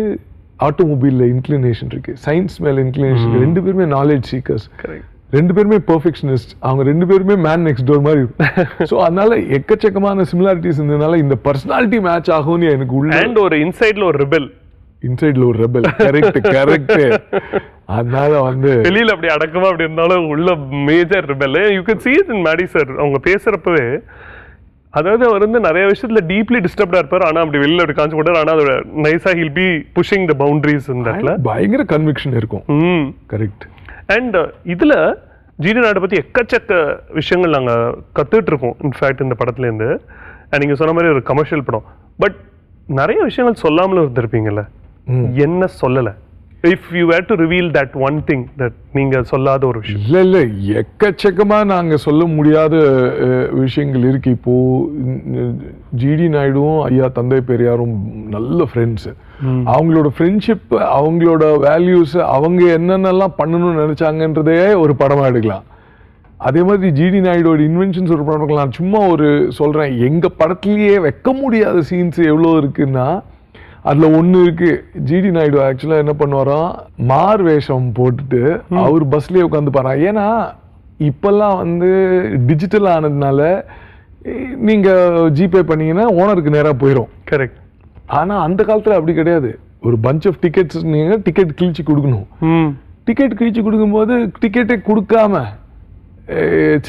ஆட்டோமொபைல்ல இன்க்ளினேஷன் இருக்கு, சயின்ஸ் மேல இன்க்ளினேஷன். ரெண்டு பேருமே நாலேஜ் சீக்கர்ஸ், ரெண்டு பேருமே பெர்ஃபெக்ஷனிஸ்ட். அவங்க ரெண்டு பேருமே மேன் நெக்ஸ்ட் டோர் மாதிரி இருக்கும். ஸோ அதனால எக்கச்சக்கமான சிமிலாரிட்டிஸ் இருந்ததுனால இந்த பர்சனாலிட்டி மேட்ச் ஆகும்னு எனக்கு உள்ள. அண்ட் ஒரு இன்சைட்ல ஒரு ரெபெல். கரெக்ட். அதனால வந்து வெளியில அப்படி அடக்கமா அப்படி இருந்தாலும் உள்ள major rebel. You can see it in Maddy sir. அவங்க பேசுறப்பவே, அதாவது அவர் வந்து நிறைய விஷயத்துல டீப்லி டிஸ்டர்ப்டா இருப்பார், ஆனா அப்படி வெளியில அப்படி காமிச்சு போட்டார். ஆனா அதோட நைஸா he'll be pushing the boundaries. இந்த பயங்கர கன்விக்ஷன் இருக்கும். கரெக்ட். அண்ட் இதுல ஜிடி நாயுடு பத்தி எக்கச்சக்க விஷயங்கள் நாங்க கத்துட்டு இருக்கோம் இன்ஃபேக்ட் இந்த படத்துல இருந்து. அண்ட் நீங்க சொன்ன மாதிரி ஒரு கமர்ஷியல் படம், பட் நிறைய விஷயங்கள் சொல்லாமலும் இருந்திருப்பீங்கல்ல, என்ன சொல்லல? If you were to reveal that one thing that நீங்க சொல்லாத ஒரு விஷயம். இல்ல எக்கச்சக்கமா நாங்க சொல்ல முடியாத விஷயங்கள் இருக்கு. இப்போ ஜிடி நாயுடுவும் ஐயா தந்தை பெரியாரும் நல்ல ஃப்ரெண்ட்ஸ். அவங்களோட ஃப்ரெண்ட்ஷிப், அவங்களோட வேல்யூஸ், அவங்க என்னென்னலாம் பண்ணணும்னு நினைச்சாங்கன்றதே ஒரு படமா எடுக்கலாம். அதே மாதிரி ஜிடி நாயுடோட இன்வென்ஷன்ஸ் ஒரு படம் எடுக்கலாம். நான் சும்மா ஒரு சொல்றேன், எங்க படத்துலயே வைக்க முடியாத சீன்ஸ் எவ்வளோ இருக்குன்னா அதுல ஒண்ணு இருக்கு. ஜிடி நாயுடு ஆக்சுவலா என்ன பண்ணுவாராம், மார் வேஷம் போட்டுட்டு அவர் பஸ்லயே உட்காந்து பாரு. ஏன்னா இப்பெல்லாம் வந்து டிஜிட்டல் ஆனதுனால நீங்க ஜிபே பண்ணீங்கன்னா ஓனருக்கு நேரா போயிடும். கரெக்ட். ஆனா அந்த காலத்துல அப்படி கிடையாது. ஒரு பஞ்ச் ஆஃப் டிக்கெட்ஸ் நீங்க டிக்கெட் கிழிச்சு கொடுக்கணும். டிக்கெட் கிழிச்சு கொடுக்கும்போது டிக்கெட்டே கொடுக்காம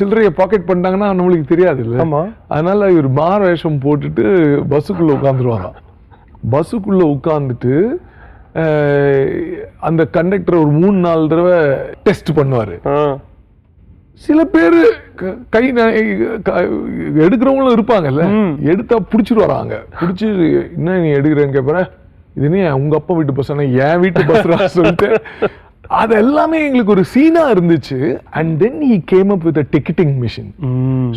சில்லறைய பாக்கெட் பண்ணிட்டாங்கன்னா நம்மளுக்கு தெரியாது இல்ல. அதனால இவர் மார் வேஷம் போட்டுட்டு பஸ்ஸுக்குள்ள உட்காந்துருவாராம். பஸ்ஸுக்குள்ள உட்காந்துட்டு அந்த கண்டக்டர் ஒரு 3-4 தடவை டெஸ்ட் பண்ணுவாரு. சில பேர் கை எடுக்கிறவங்களும் இருப்பாங்கல்ல, எடுத்தா புடிச்சிட்டு வராங்க. புடிச்சு என்ன நீ எடுக்கிறேன்னு கேட்பற, இது நீ உங்க அப்பா வீட்டு பஸ், என் வீட்டு பஸ் சொல்லிட்டு அது எல்லாமே எங்களுக்கு ஒரு சீனா இருந்துச்சு. And then he came up with a ticketing machine.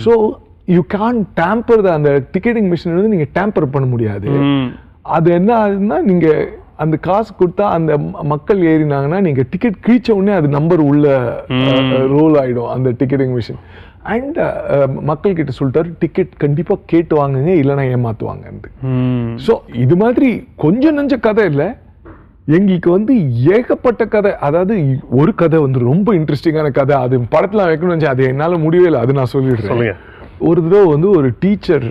So you can't tamper அந்த டிக்கெட்டிங் மிஷின் வந்து நீங்க டேம்பர் பண்ண முடியாது. அது என்ன ஆகுதுன்னா, நீங்க அந்த காசு கொடுத்தா அந்த மக்கள் ஏறினாங்கன்னா நீங்க டிக்கெட் கிழிச்ச உடனே அது நம்பர் உள்ள ரோல் ஆயிடும் அந்த டிக்கெட்டிங் மிஷின். அண்ட் மக்கள் கிட்ட சொல்லிட்டாரு, டிக்கெட் கண்டிப்பா கேட்டு வாங்குங்க, இல்லைன்னா ஏமாத்துவாங்க. ஸோ இது மாதிரி கொஞ்சம் நெஞ்ச கதை இல்லை, எங்களுக்கு வந்து ஏகப்பட்ட கதை. அதாவது ஒரு கதை வந்து ரொம்ப இன்ட்ரெஸ்டிங்கான கதை, அது படத்துல வைக்கணும்னு அது என்னால முடியவே இல்லை. அது நான் சொல்லிடுறேன். ஒரு தடவை வந்து ஒரு டீச்சர்,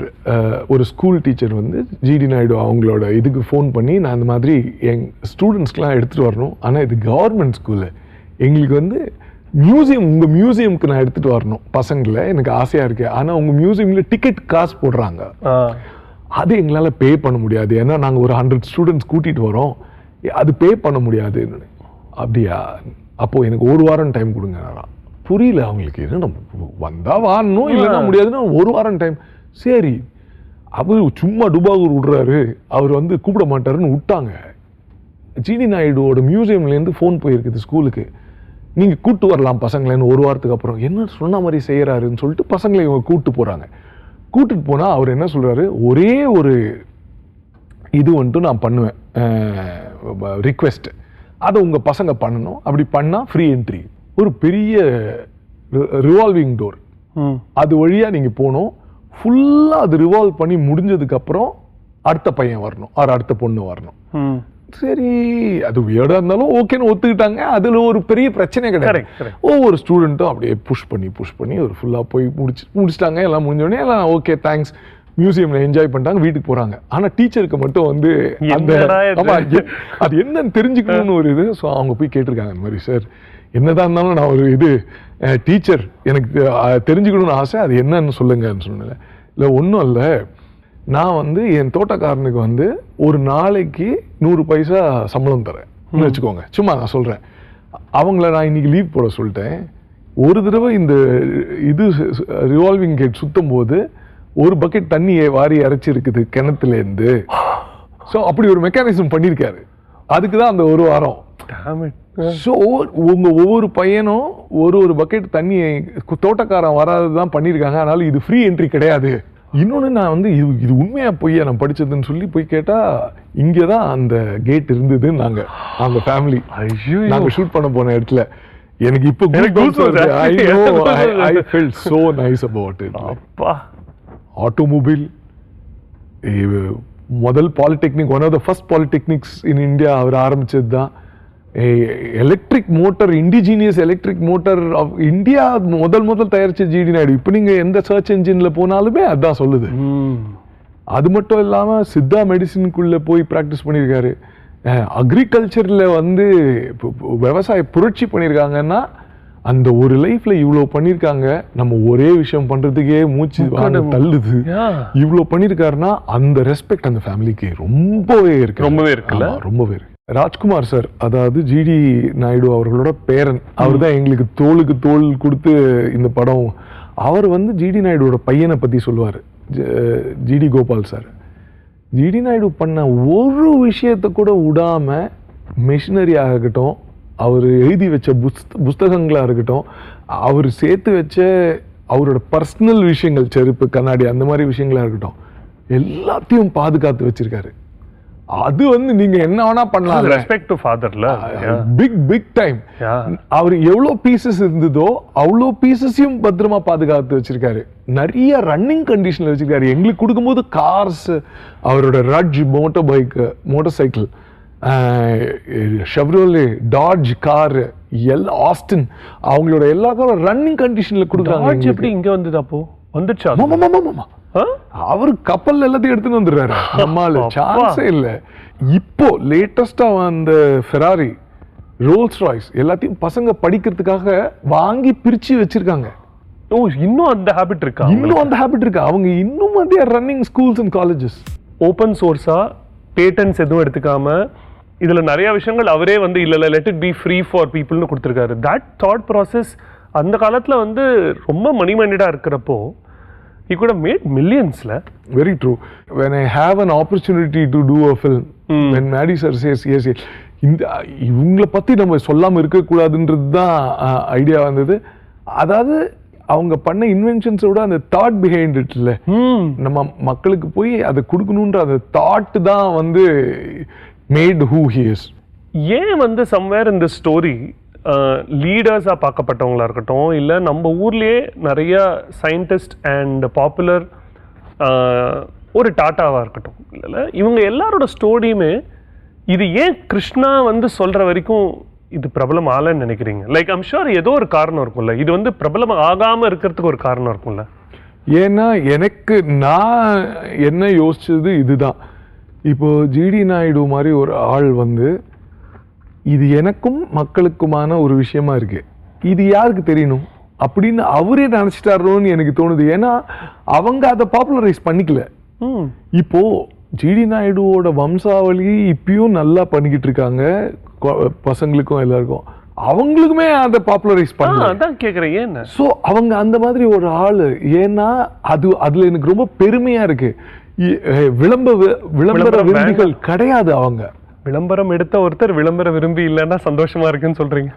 ஒரு ஸ்கூல் டீச்சர் வந்து ஜிடி நாயுடு அவங்களோட இதுக்கு ஃபோன் பண்ணி, நான் இந்த மாதிரி என் ஸ்டூடெண்ட்ஸ்க்கெலாம் எடுத்துகிட்டு வரணும், ஆனால் இது கவர்மெண்ட் ஸ்கூலு, எங்களுக்கு வந்து மியூசியம், உங்கள் மியூசியமுக்கு நான் எடுத்துகிட்டு வரணும் பசங்களை, எனக்கு ஆசையாக இருக்குது, ஆனால் உங்கள் மியூசியமில் டிக்கெட் காசு போடுறாங்க, அது எங்களால் பே பண்ண முடியாது, ஏன்னா நாங்கள் ஒரு 100 ஸ்டூடெண்ட்ஸ் கூட்டிகிட்டு வரோம், அது பே பண்ண முடியாது. அப்படியா, அப்போது எனக்கு 1 வாரம் டைம் கொடுங்க. புரியல அவங்களுக்கு. என்ன வந்தா வாரணும், இல்லைன்னா முடியாதுன்னா ஒரு வாரம் டைம். சரி, அவர் சும்மா டுபாகூர் விடுறாரு, அவர் வந்து கூப்பிட மாட்டாருன்னு விட்டாங்க. ஜிடி நாயுடுவோட மியூசியம்லேருந்து ஃபோன் போயிருக்குது ஸ்கூலுக்கு, நீங்கள் கூப்பிட்டு வரலாம் பசங்களேன்னு. ஒரு வாரத்துக்கு அப்புறம் என்ன சொன்ன மாதிரி செய்கிறாருன்னு சொல்லிட்டு பசங்களை இவங்க கூப்பிட்டு போகிறாங்க. கூப்பிட்டு போனால் அவர் என்ன சொல்கிறாரு, ஒரே ஒரு இது வந்துட்டு நான் பண்ணுவேன், ரிக்வெஸ்ட், அதை உங்கள் பசங்க பண்ணணும், அப்படி பண்ணால் ஃப்ரீ என்ட்ரி. ஒரு பெரிய ரிவால்விங் டோர், அது வழியாக நீங்கள் போகணும். ஃபுல்லாக அது ரிவால்வ் பண்ணி முடிஞ்சதுக்கப்புறம் அடுத்த பையன் வரணும், அடுத்த பொண்ணு வரணும். சரி, அது வியர்டா இருந்தாலும் ஓகேன்னு ஒத்துக்கிட்டாங்க. அதுல ஒரு பெரிய பிரச்சனை கிடையாது. ஒவ்வொரு ஸ்டூடெண்ட்டும் அப்படியே புஷ் பண்ணி ஒரு ஃபுல்லா போய் முடிச்சிட்டாங்க. எல்லாம் முடிஞ்சோடனே எல்லாம் ஓகே தேங்க்ஸ், மியூசியம்ல என்ஜாய் பண்ணிட்டாங்க, வீட்டுக்கு போறாங்க. ஆனா டீச்சருக்கு மட்டும் வந்து அந்த அது என்னன்னு தெரிஞ்சுக்கணும்னு ஒரு இது. ஸோ அவங்க போய் கேட்டிருக்காங்க, இந்த மாதிரி சார் என்னதான் இருந்தாலும் நான் ஒரு இது டீச்சர், எனக்கு தெரிஞ்சுக்கணும்னு ஆசை, அது என்னன்னு சொல்லுங்கன்னு சொன்னேன். இல்லை ஒன்றும் இல்லை, நான் வந்து என் தோட்டக்காரனுக்கு வந்து ஒரு நாளைக்கு 100 பைசா சம்பளம் தரேன் வச்சுக்கோங்க, சும்மா நான் சொல்கிறேன். அவங்கள நான் இன்னைக்கு லீவ் போட சொல்லிட்டேன். ஒரு தடவை இந்த இது ரிவால்விங் கேட் சுத்தும் போது ஒரு பக்கெட் தண்ணியை வாரி இறைச்சிருக்குது கிணத்துலேருந்து. ஸோ அப்படி ஒரு மெக்கானிசம் பண்ணியிருக்காரு. அதுக்கு தான் அந்த ஒரு வாரம். ஸோ ஒவ்வொரு பையனும் ஒரு பக்கெட் தண்ணியை தோட்டக்காரன் வராது தான் பண்ணியிருக்காங்க. அதனால இது ஃப்ரீ என்ட்ரி கிடையாது. இன்னொன்று நான் வந்து இது உண்மையா பொய்யா நான் படிச்சதுன்னு சொல்லி போய் கேட்டா, இங்கே தான் அந்த கேட் இருந்தது. நாங்கள் அந்த ஃபேமிலி நாங்கள் ஷூட் பண்ண போன இடத்துல எனக்கு இப்போ I felt so nice about it. Automobile முதல் polytechnic, one of the first polytechnics in India அவர் ஆரம்பிச்சது தான். Electric motor, indigenous electric motor of India முதல் தயாரிச்ச ஜிடி நாயுடு. இப்போ நீங்க எந்த சர்ச் என்ஜின்ல போனாலுமே அதான் சொல்லுது. அது மட்டும் இல்லாம சித்தா மெடிசினுக்குள்ள போய் பிராக்டிஸ் பண்ணியிருக்காரு. அக்ரிகல்ச்சர்ல வந்து விவசாய புரட்சி பண்ணியிருக்காங்கன்னா, அந்த ஒரு லைஃப்ல இவ்வளவு பண்ணியிருக்காங்க. நம்ம ஒரே விஷயம் பண்றதுக்கே மூச்சு தள்ளுது. இவ்வளவு பண்ணியிருக்காருன்னா அந்த ரெஸ்பெக்ட் அந்த ஃபேமிலிக்கு ரொம்பவே இருக்குல்ல, ரொம்பவே இருக்கு. ராஜ்குமார் சார், அதாவது ஜிடி நாயுடு அவர்களோட பேரன், அவர் தான் எங்களுக்கு தோளுக்கு தோல் கொடுத்து இந்த படம். அவர் வந்து ஜிடி நாயுடுவோட பையனை பத்தி சொல்லுவார், GD Gopal sir. GD Naidu பண்ண ஒரு விஷயத்தை கூட விடாம, மிஷினரி ஆகட்டும், அவர் எழுதி வச்ச புஸ்தகங்களாக இருக்கட்டும், அவர் சேர்த்து வச்ச அவரோட பர்சனல் விஷயங்கள், செருப்பு கண்ணாடி அந்த மாதிரி விஷயங்களா இருக்கட்டும், எல்லாத்தையும் பாதுகாத்து வச்சிருக்காரு. அது வந்து நீங்க என்ன வேணா பண்ணலாம். ரெஸ்பெக்ட் டு ஃபாதர்ல பிக் டைம். அவர் எவ்வளவு பீசஸ் இருந்ததோ அவ்வளோ பீசஸையும் பத்திரமா பாதுகாத்து வச்சிருக்காரு. நிறைய ரன்னிங் கண்டிஷன்ல வச்சிருக்காரு. எங்களுக்கு கொடுக்கும்போது கார்ஸ், அவரோட Rudge motorcycle, Chevrolet, Dodge car, Austin, அவங்களோட எல்லா காரும் ரன்னிங் கண்டிஷன்ல கொடுக்குறாங்க. எப்படி இங்க வந்தது? அப்போ வந்துச்சா? அவரு கப்பல் எல்லாத்தையும் எடுத்துன்னு வந்துடுறாரு. நம்மால சான்ஸே இல்ல. இப்போ லேட்டஸ்டா அந்த ஃபெராரி, ரோல்ஸ் ராய்ஸ் எல்லாத்தையும் பசங்க படிக்கிறதுக்காக வாங்கி பிரிச்சு வச்சிருக்காங்க. ஓ, இன்னும் அந்த ஹேபிட் இருக்கா? இன்னும் அந்த ஹேபிட் இருக்கு. அவங்க இன்னும் வந்து running schools and colleges. Open சோர்ஸா பேட்டன்ஸ் எதுவும் எடுத்துக்காம இதுல நிறைய விஷயங்கள் அவரே வந்து இல்ல let it be free for பீப்புள்னு கொடுத்துருக்காரு. தட் தாட் ப்ராசஸ் அந்த காலத்துல வந்து ரொம்ப மணி மைண்டடா இருக்கிறப்போ he could have made millions. Very true. When I have an opportunity to do a film, when Maddie sir says yes, இவங்களை பத்தி நம்ம சொல்லாம இருக்கக்கூடாதுன்றது தான் ஐடியா வந்தது. அதாவது அவங்க பண்ண இன்வென்ஷன்ஸோட அந்த தாட் பிஹைண்ட் இட்ல, நம்ம மக்களுக்கு போய் அதை கொடுக்கணுன்ற அந்த தாட் தான் வந்து மேட் ஹூ ஹி இஸ். ஏன் வந்து சம்வேர் இந்த ஸ்டோரி லீடர்ஸாக பார்க்கப்பட்டவங்களா இருக்கட்டும், இல்லை நம்ம ஊர்லேயே நிறைய சயின்டிஸ்ட் அண்ட் பாப்புலர் ஒரு டாட்டாவாக இருக்கட்டும், இல்லை இவங்க எல்லாரோட ஸ்டோரியுமே இது ஏன் கிருஷ்ணா வந்து சொல்கிற வரைக்கும் இது பிரபலம் ஆகலன்னு நினைக்கிறீங்க? லைக் ஐம் ஷூர் ஏதோ ஒரு காரணம் இருக்கும்ல, இது வந்து பிரபலம் ஆகாமல் இருக்கிறதுக்கு ஒரு காரணம் இருக்கும்ல. ஏன்னா எனக்கு நான் என்ன யோசிச்சது இதுதான். இப்போ ஜிடி நாயுடு மாதிரி ஒரு ஆள் வந்து இது எனக்கும் மக்களுக்குமான ஒரு விஷயமா இருக்கு, இது யாருக்கு தெரியணும் அப்படின்னு அவரே நினைச்சிட்டாரோன்னு எனக்கு தோணுது. ஏன்னா அவங்க அதை பாப்புலரைஸ் பண்ணிக்கல. இப்போ ஜிடி நாயுடுவோட வம்சாவளி இப்பயும் நல்லா பண்ணிக்கிட்டு இருக்காங்க, பசங்களுக்கும் எல்லாருக்கும். அவங்களுக்குமே அதை பாப்புலரைஸ் பண்ணலாம். அதான் கேக்குறேன் ஏன். ஸோ அவங்க அந்த மாதிரி ஒரு ஆளு. ஏன்னா அதுல எனக்கு ரொம்ப பெருமையா இருக்கு. விளம்பர விரும்பிகள் கிடையாது அவங்க. விளம்பரம் எடுத்த ஒருத்தர் விளம்பர விரும்பி இல்லைன்னா சந்தோஷமா இருக்குன்னு சொல்றீங்க.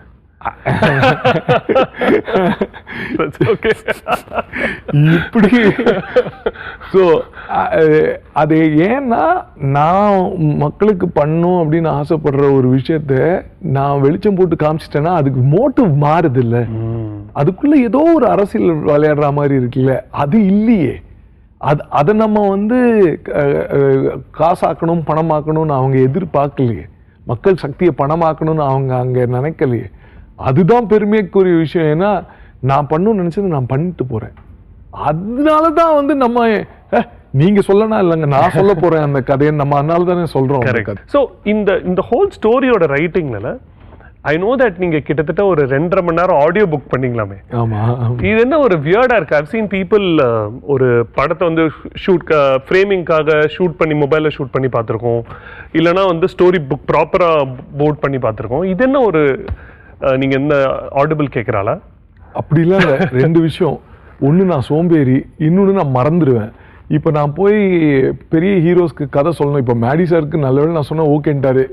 இப்படி அது ஏன்னா நான் மக்களுக்கு பண்ணும் அப்படின்னு ஆசைப்படுற ஒரு விஷயத்த நான் வெளிச்சம் போட்டு காமிச்சிட்டேன்னா அதுக்கு மோட்டிவ் மாறுது இல்ல. அதுக்குள்ள ஏதோ ஒரு அரசியல் விளையாடுற மாதிரி இருக்குல்ல, அது இல்லையே. அதை நம்ம காசாக்கணும் பணமாக்கணும்னு அவங்க எதிர்பார்க்கலையே. மக்கள் சக்தியை பணமாக்கணும்னு அவங்க அங்க நினைக்கலையே. அதுதான் பெருமைக்குரிய விஷயம். ஏன்னா நான் பண்ணணும்னு நினைச்சது நான் பண்ணிட்டு போறேன். அதனாலதான் நம்ம நீங்க சொல்லனா இல்லைங்க, நான் சொல்ல போறேன் அந்த கதையை. நம்ம அதனால தானே சொல்றோம். ஸோ இந்த ஹோல் ஸ்டோரியோட ரைட்டிங்ல ஐ நோ தட் நீங்க கிட்டத்தட்ட ஒரு 2.5 மணி நேரம் ஆடியோ புக் பண்ணீங்களாமே. ஆமா. இது என்ன ஒரு வியர்டா இருக்கு. I've seen people ஒரு படத்தை ஃப்ரேமிங்காக ஷூட் பண்ணி மொபைல்ல ஷூட் பண்ணி பார்த்துருக்கோம், இல்லைன்னா ஸ்டோரி புக் ப்ராப்பரா போர்ட் பண்ணி பார்த்துருக்கோம். இது என்ன ஒரு நீங்க என்ன ஆடிபிள் கேட்கறாளா? அப்படிலாம் இல்லை. 2 விஷயம். ஒன்று நான் சோம்பேறி, இன்னொன்று நான் மறந்துடுவேன். இப்போ நான் போய் பெரிய ஹீரோஸ்க்கு கதை சொல்லணும். இப்போ மேடி சாருக்கு நல்லவேளை நான் சொன்னேன் ஓகேன்ட்டாரு.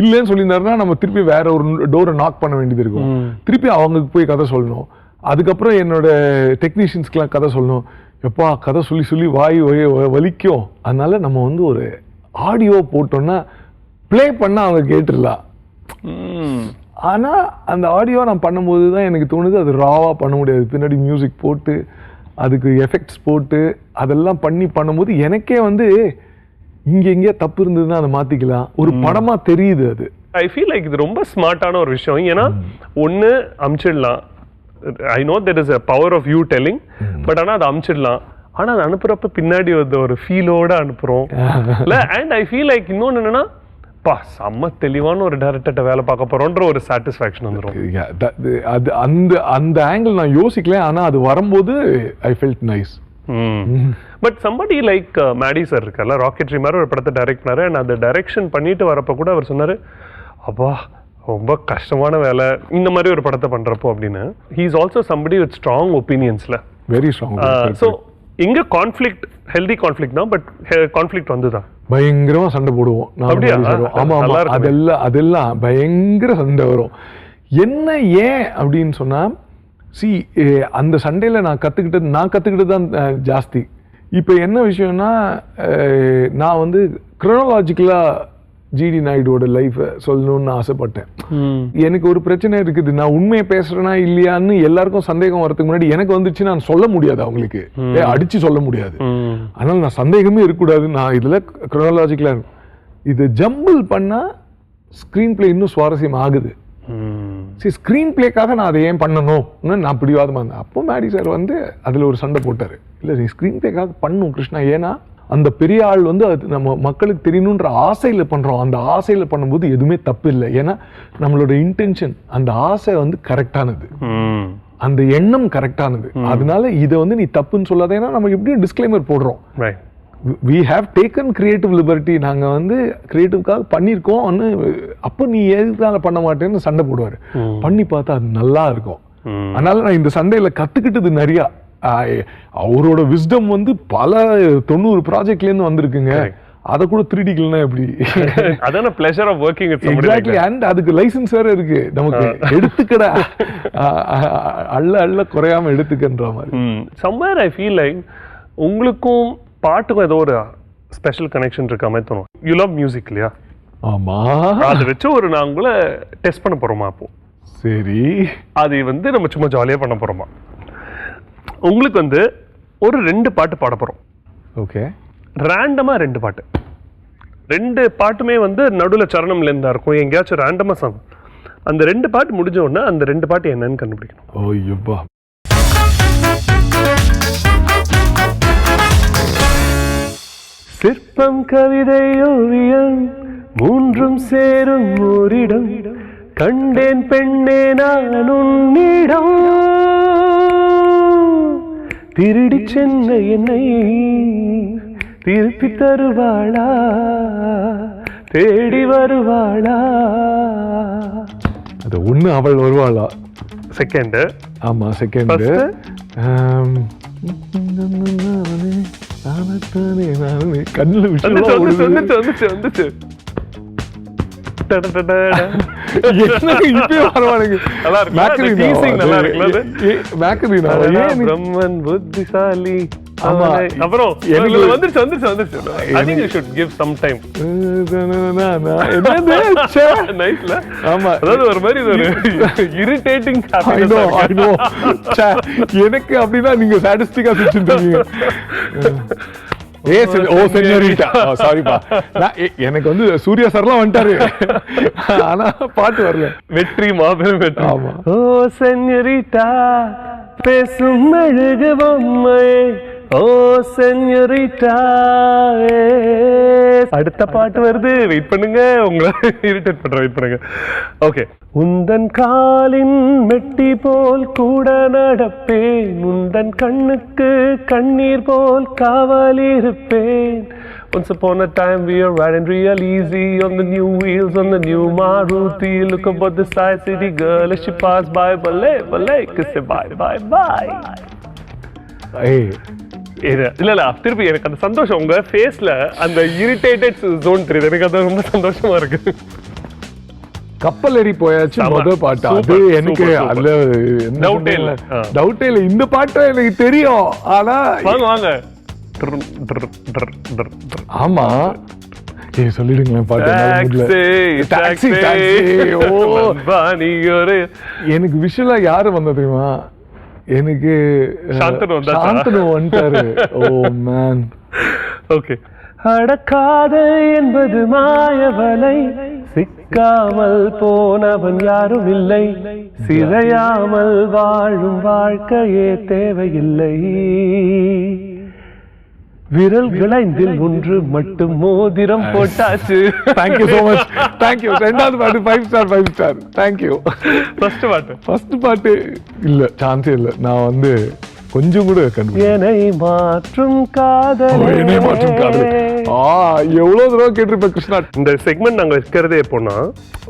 இல்லைன்னு சொல்லியிருந்தாருன்னா நம்ம திருப்பி வேற ஒரு டோரை நாக் பண்ண வேண்டியது இருக்கும். திருப்பி அவங்களுக்கு போய் கதை சொல்லணும். அதுக்கப்புறம் என்னோட டெக்னீஷியன்ஸ்க்கெலாம் கதை சொல்லணும். எப்பா கதை சொல்லி சொல்லி வாய் வலிக்கும். அதனால நம்ம ஒரு ஆடியோ போட்டோம்னா ப்ளே பண்ண அவங்க கேட்டுடலாம். ஆனால் அந்த ஆடியோ நான் பண்ணும்போது தான் எனக்கு தோணுது அது ராவாக பண்ண முடியாது. பின்னாடி மியூசிக் போட்டு அதுக்கு எஃபெக்ட்ஸ் போட்டு அதெல்லாம் பண்ணும்போது எனக்கே இங்கே எங்கேயா தப்பு இருந்ததுன்னா அதை மாற்றிக்கலாம். ஒரு படமாக தெரியுது அது. ஐ ஃபீல் லைக் இது ரொம்ப ஸ்மார்ட்டான ஒரு விஷயம். ஏன்னா ஒன்று அமுச்சிடலாம். I know there is a power of you telling, but ஆனால் அதை அமுச்சிடலாம். ஆனால் அதை அனுப்புறப்ப பின்னாடி ஒரு ஃபீலோட அனுப்புகிறோம் இல்லை. அண்ட் ஐ ஃபீல் லைக் இன்னொன்று என்னன்னா செம்ம தெளிவான ஒரு டைரக்டர்கிட்ட வேலை பார்க்க போறோன்ற ஒரு சாட்டிஸ்ஃபேக்ஷன் வந்துடும். அது அந்த ஆங்கிள் நான் யோசிக்கல. ஆனால் அது வரும்போது I felt nice. But somebody like Maddy sir இருக்கல, ராக்கெட்ரி மாதிரி ஒரு படத்தை டைரக்ட் பண்ணாரு. அண்ட் அந்த டைரக்ஷன் பண்ணிட்டு வரப்ப கூட அவர் சொன்னாரு, அப்பா ரொம்ப கஷ்டமான வேலை இந்த மாதிரி ஒரு படத்தை பண்றப்போ அப்படின்னு. He is also somebody with strong ஒப்பீனியன்ஸ்ல, வெரி ஸ்ட்ராங். ஸோ இங்க கான்ஃபிளிக்ட் ஹெல்தி கான்ஃபிளிக்ட் தான், பட் கான்ஃபிளிக்ட் வந்துதான் பயங்கரமா சண்டை போடுவோம். ஆமா ஆமா, அதெல்லாம் பயங்கர சண்டை வரும். என்ன ஏன் அப்படின்னு சொன்னா, அந்த சண்டையில நான் கத்துக்கிட்டது தான் ஜாஸ்தி. இப்போ என்ன விஷயம்னா, நான் குரோனாலாஜிக்கலா ஜிடி நாயுடுவோட லைஃபை சொல்லணும்னு ஆசைப்பட்டேன். எனக்கு ஒரு பிரச்சனை இருக்குது. நான் உண்மையை பேசுறேனா இல்லையான்னு எல்லாருக்கும் சந்தேகம் வரதுக்கு முன்னாடி எனக்கு வந்துச்சு. நான் சொல்ல முடியாது, அவங்களுக்கு அடிச்சு சொல்ல முடியாது. அதனால நான் சந்தேகமே இருக்கக்கூடாது. நான் இதுல குரோனாலாஜிக்கலா இது ஜம்பிள் பண்ணா ஸ்கிரீன் பிளே இன்னும் சுவாரஸ்யம் ஆகுது. சரி, ஸ்கிரீன் பிளேக்காக நான் அதை ஏன் பண்ணணும்னு நான் பிடிவாதமா இருந்தேன். அப்போ மேடி சார் அதுல ஒரு சண்டை போட்டாரு. இல்ல நீ ஸ்கிரீன் பிளேக்காக பண்ணும் கிருஷ்ணா, ஏன்னா அந்த பெரிய ஆள் அது நம்ம மக்களுக்கு தெரியணுன்ற ஆசையில பண்றோம். அந்த ஆசையில பண்ணும்போது எதுவுமே தப்பு இல்லை. ஏன்னா நம்மளோட இன்டென்ஷன், அந்த ஆசை கரெக்டானது, அந்த எண்ணம் கரெக்டானது. அதனால இதை நீ தப்புன்னு சொல்லாத. ஏன்னா நம்ம எப்படியும் டிஸ்க்ளைமர் போடுறோம். we have taken creative liberty. நாங்க கிரியேட்டிவ்காக பண்ணியிருக்கோம். அப்போ நீ எதுனால பண்ண மாட்டேன்னு சண்டை போடுவாரு. பண்ணி பார்த்தா அது நல்லா இருக்கும். அதனால நான் இந்த சண்டையில கத்துக்கிட்டது நிறையா. அவரோட விஸ்டம் பல 90 ப்ராஜெக்ட்ல இருந்து வந்திருக்குங்க. அத கூட 3Dக்குன்னா எப்படி? அதான pleasure of working with somebody. Exactly. And அதுக்கு லைசென்ஸ் வேற இருக்கு நமக்கு. எடுத்துக்கடா, அள்ள குறையாம எடுத்துக்கன்ற மாதிரி. Somewhere I feel like உங்களுக்கும் பாட்டுக்கும் ஏதோ ஒரு ஸ்பெஷல் கனெக்ஷன் இருக்க மாதிரி தோணும். You love music இல்லையா? ஆமா. அதை வச்சு நான் உங்களை டெஸ்ட் பண்ண போறோமா? அப்போ சரி, அது நம்ம சும்மா ஜாலியா பண்ண போறோமா? உங்களுக்கு ஒரு 2 பாட்டு பாட போறோம். ஓகே. ரேண்டமா 2 பாட்டு. 2 பாட்டுமே நடுவில் சரணம்ல இருந்தா இருக்கும். எங்கேயாச்சும் ரேண்டமா சாங். அந்த 2 பாட்டு முடிஞ்ச உடனே அந்த 2 பாட்டு என்னன்னு கண்டுபிடிக்கணும். ஓய்யப்பா. சிற்பம், கவிதை, ஓவியம் மூன்றும் சேரும் ஓரிடம். கண்டேன் பெண்ணே நான் உன்னிடம். திருடி சென்ன என்னை திருப்பி தருவாளா, தேடி வருவாளா? அது ஒண்ணு அவள் வருவாளா, செகண்ட். ஆமா செகண்ட். கண்ணுல வந்துச்சு. பிரம்மன் புத்திசாலி. அப்புறம் வந்துருச்சு. I think you should give some time. நைஸ்ல. ஆமா, அதாவது ஒரு மாதிரி ஒரு irritating எனக்கு அப்படின்னா நீங்க சாடிஸ்டிக்கா சிரிச்சுட்டீங்க. சாரிப்பா, எனக்கு வந்து சூர்யா சார்லாம் வந்துட்டாரு, ஆனா பாட்டு வரல. வெற்றி மாபெரும் வெற்றி. ஆமா. ஓ சென்யரிட்டா பேசும் அழகு பொம்மை, ஓ சென்யரிட்டா. அடுத்த பாட்டு வருது, வெயிட் பண்ணுங்க, உங்களை இரிட்டேட் பண்ற, வெயிட் பண்ணுங்க. ஓகே. உந்தன் காலின் மெட்டி போல் கூட நடப்பேன், உந்தன் கண்ணுக்கு கண்ணீர் போல் காவலிருப்பேன். Once upon a time we were riding real easy on the new wheels on the new Maruti. Look about the side city girl as she passed by. Balay kiss bye bye bye. இல்ல திருப்பி எனக்கு அந்த சந்தோஷம் உங்க ஃபேஸ்ல அந்த irritated zone தெரியுது, எனக்கு அது ரொம்ப சந்தோஷமா இருக்கு. கப்பல் ஏறி போயாச்சு முதல் பாட்டு, அது எனக்கு அதுல டவுட்டே இல்ல. இந்த பாட்டு எனக்கு தெரியும், ஆனா வாங்க ஆமா சொல்லிடுங்களேன் பாட்டு. எனக்கு விஷுவலா யாரு வந்தது தெரியுமா? எனக்கு சாந்தனு வந்துட்டாரு. ஓ மேன். ஓகே. அடக்காது என்பது மாயவலை, சிக்காமல் போனவன் யாரும் இல்லை, சிதையாமல் வாழும் வாழ்க்கையே தேவையில்லை, விரல்கள் ஐந்தில் ஒன்று மட்டும் மோதிரம் போட்டாச்சு. Thank you so much, thank you. ரெண்டாவது பாட்டு 5 ஸ்டார் 5 ஸ்டார். தேங்க்யூ. ஃபர்ஸ்ட் பாட்டு இல்ல, சான்ஸே இல்ல. நான் வந்து கொஞ்சம் கூட என்னை மாற்றும் காதல், எவ்வளவு தடவை கேட்டிருப்பேன் கிருஷ்ணா. இந்த செக்மெண்ட் நாங்க வைக்கிறதே எப்போனா,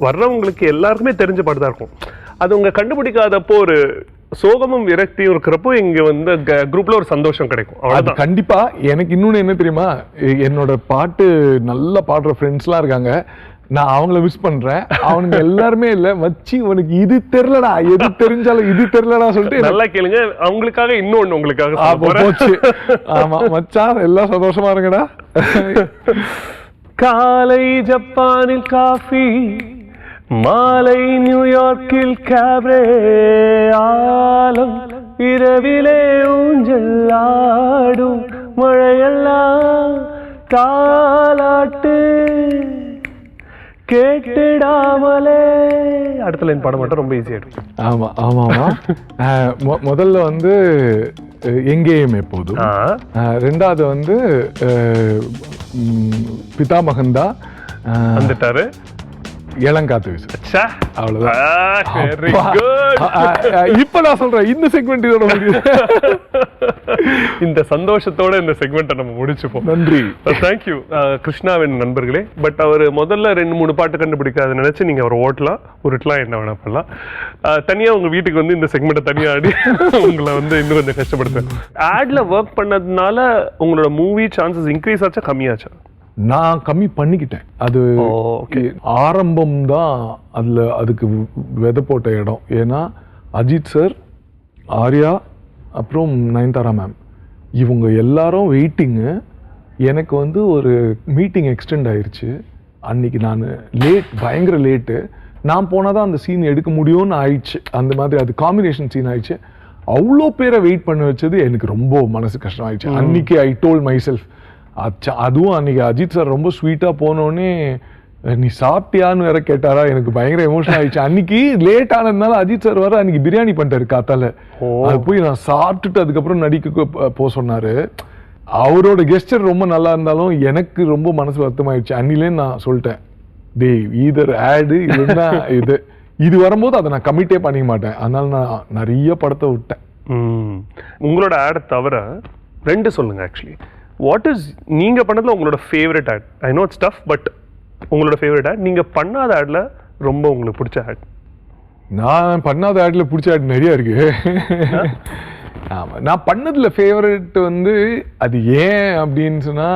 வர்றவங்களுக்கு எல்லாருக்குமே தெரிஞ்ச பாட்டு தான் இருக்கும். அது உங்க கண்டுபிடிக்காதப்போ ஒரு சோகமும் விரக்தியும் இருக்கிறப்போ இங்க வந்து குரூப்ல ஒரு சந்தோஷம் கிடைக்கும். அது கண்டிப்பா. எனக்கு இன்னொன்னு என்ன தெரியுமா, என்னோட பாட்டு நல்லா பாடுற ஃப்ரெண்ட்ஸ்லாம் இருக்காங்க, நான் அவங்கள மிஸ் பண்றேன். அவனுங்க எல்லாருமே இல்ல மச்சி, உனக்கு இது தெரியலடா, எது தெரிஞ்சாலும் இது தெரியலடா சொல்லிட்டு நல்லா கேளுங்க. அவங்களுக்காக இன்னொன்னு உங்களுக்காக போச்சு. ஆமா மச்சான், எல்லாம் சந்தோஷமா இருங்கடா. காலை ஜப்பானில் காஃபி, மாலை நியூயார்க்கில் கேப்ரே, ஆலம் இரவிலே ஊஞ்சல் ஆடும், மழையெல்லாம் தாலாட்டு கேட்டுடாமலே. அடுத்த லைன் பாட மாட்டோம், ரொம்ப ஈஸியா இருக்கும். ஆமா ஆமா ஆமா. முதல்ல வந்து எங்கேயும் எப்போதும், ரெண்டாவது வந்து பிதாமகந்தா வந்துட்டாரு, இளங்காத்து வீசு. அவ்வளவுதான். இப்ப நான் சொல்றேன், இந்த செக்மெண்ட் இதோட இந்த சந்தோஷத்தோட இந்த செக்மெண்ட்டை நம்ம முடிச்சுப்போம். நன்றி, தேங்க்யூ கிருஷ்ணாவின் நண்பர்களே. பட் அவர் முதல்ல 2-3 பாட்டு கண்டுபிடிக்காத நினைச்சு நீங்க அவர் உருட்டலாம், என்ன வேணா பண்ணலாம். தனியா உங்க வீட்டுக்கு வந்து இந்த செக்மெண்ட்டை தனியா ஆடி உங்களை வந்து இன்னும் கொஞ்சம் கஷ்டப்படுத்துவேன். ஆட்ல ஒர்க் பண்ணதுனால உங்களோட மூவி சான்சஸ் இன்க்ரீஸ் ஆச்சா கம்மியாச்சா? நான் கம்மி பண்ணிக்கிட்டேன். அது ஆரம்பம் தான் அதில் அதுக்கு விதை போட்ட இடம். ஏன்னா அஜித் சார், ஆர்யா, அப்புறம் நயன்தாரா மேம், இவங்க எல்லாரும் வெயிட்டிங்கு. எனக்கு வந்து ஒரு மீட்டிங் எக்ஸ்டெண்ட் ஆயிடுச்சு. அன்னைக்கு நான் பயங்கர லேட்டு. நான் போனால் தான் அந்த சீன் எடுக்க முடியும்னு ஆயிடுச்சு. அந்த மாதிரி அது காம்பினேஷன் சீன் ஆயிடுச்சு. அவ்வளோ பேரை வெயிட் பண்ண வச்சது எனக்கு ரொம்ப மனசு கஷ்டம் ஆயிடுச்சு. அன்னைக்கு ஐ டோல்ட் மை செல்ஃப். அதுவும் அன்னைக்கு அஜித் சார் ரொம்ப ஸ்வீட்டா போனோடனே நீ சாப்பிட்டியான்னு வேற கேட்டாரா, எனக்கு பயங்கர எமோஷனல் ஆயிடுச்சு. அன்னைக்கு லேட் ஆனதுனால அஜித் சார் வர அன்னைக்கு பிரியாணி பண்ணிட்டாரு காத்தால. அது போய் நான் சாப்பிட்டுட்டு அதுக்கப்புறம் நடிக்க போக சொன்னாரு. அவரோட கெஸ்டர் ரொம்ப நல்லா இருந்தாலும் எனக்கு ரொம்ப மனசு வருத்தமாயிடுச்சு. அன்னிலே நான் சொல்லிட்டேன், டேய் ஈதர் ஆடு இல்லைன்னா இது வரும்போது அதை நான் கமிட்டே பண்ணிக்க மாட்டேன். அதனால நான் நிறைய படத்தை விட்டேன். உங்களோட ஆட் தவிர 2 சொல்லுங்க. ஆக்சுவலி வாட் இஸ் நீங்க பண்ணதுல உங்களோட favourite ad? I know it's tough, but உங்களோட ஃபேவரட் ஆட், நீங்க பண்ணாத ஆட்ல ரொம்ப உங்களுக்கு பிடிச்ச ஆட்? நான் பண்ணாத ஆட்ல பிடிச்ச ஆட் நிறைய இருக்கு. ஆமா, நான் பண்ணதுல ஃபேவரட் வந்து அது ஏன் அப்படின்னு சொன்னா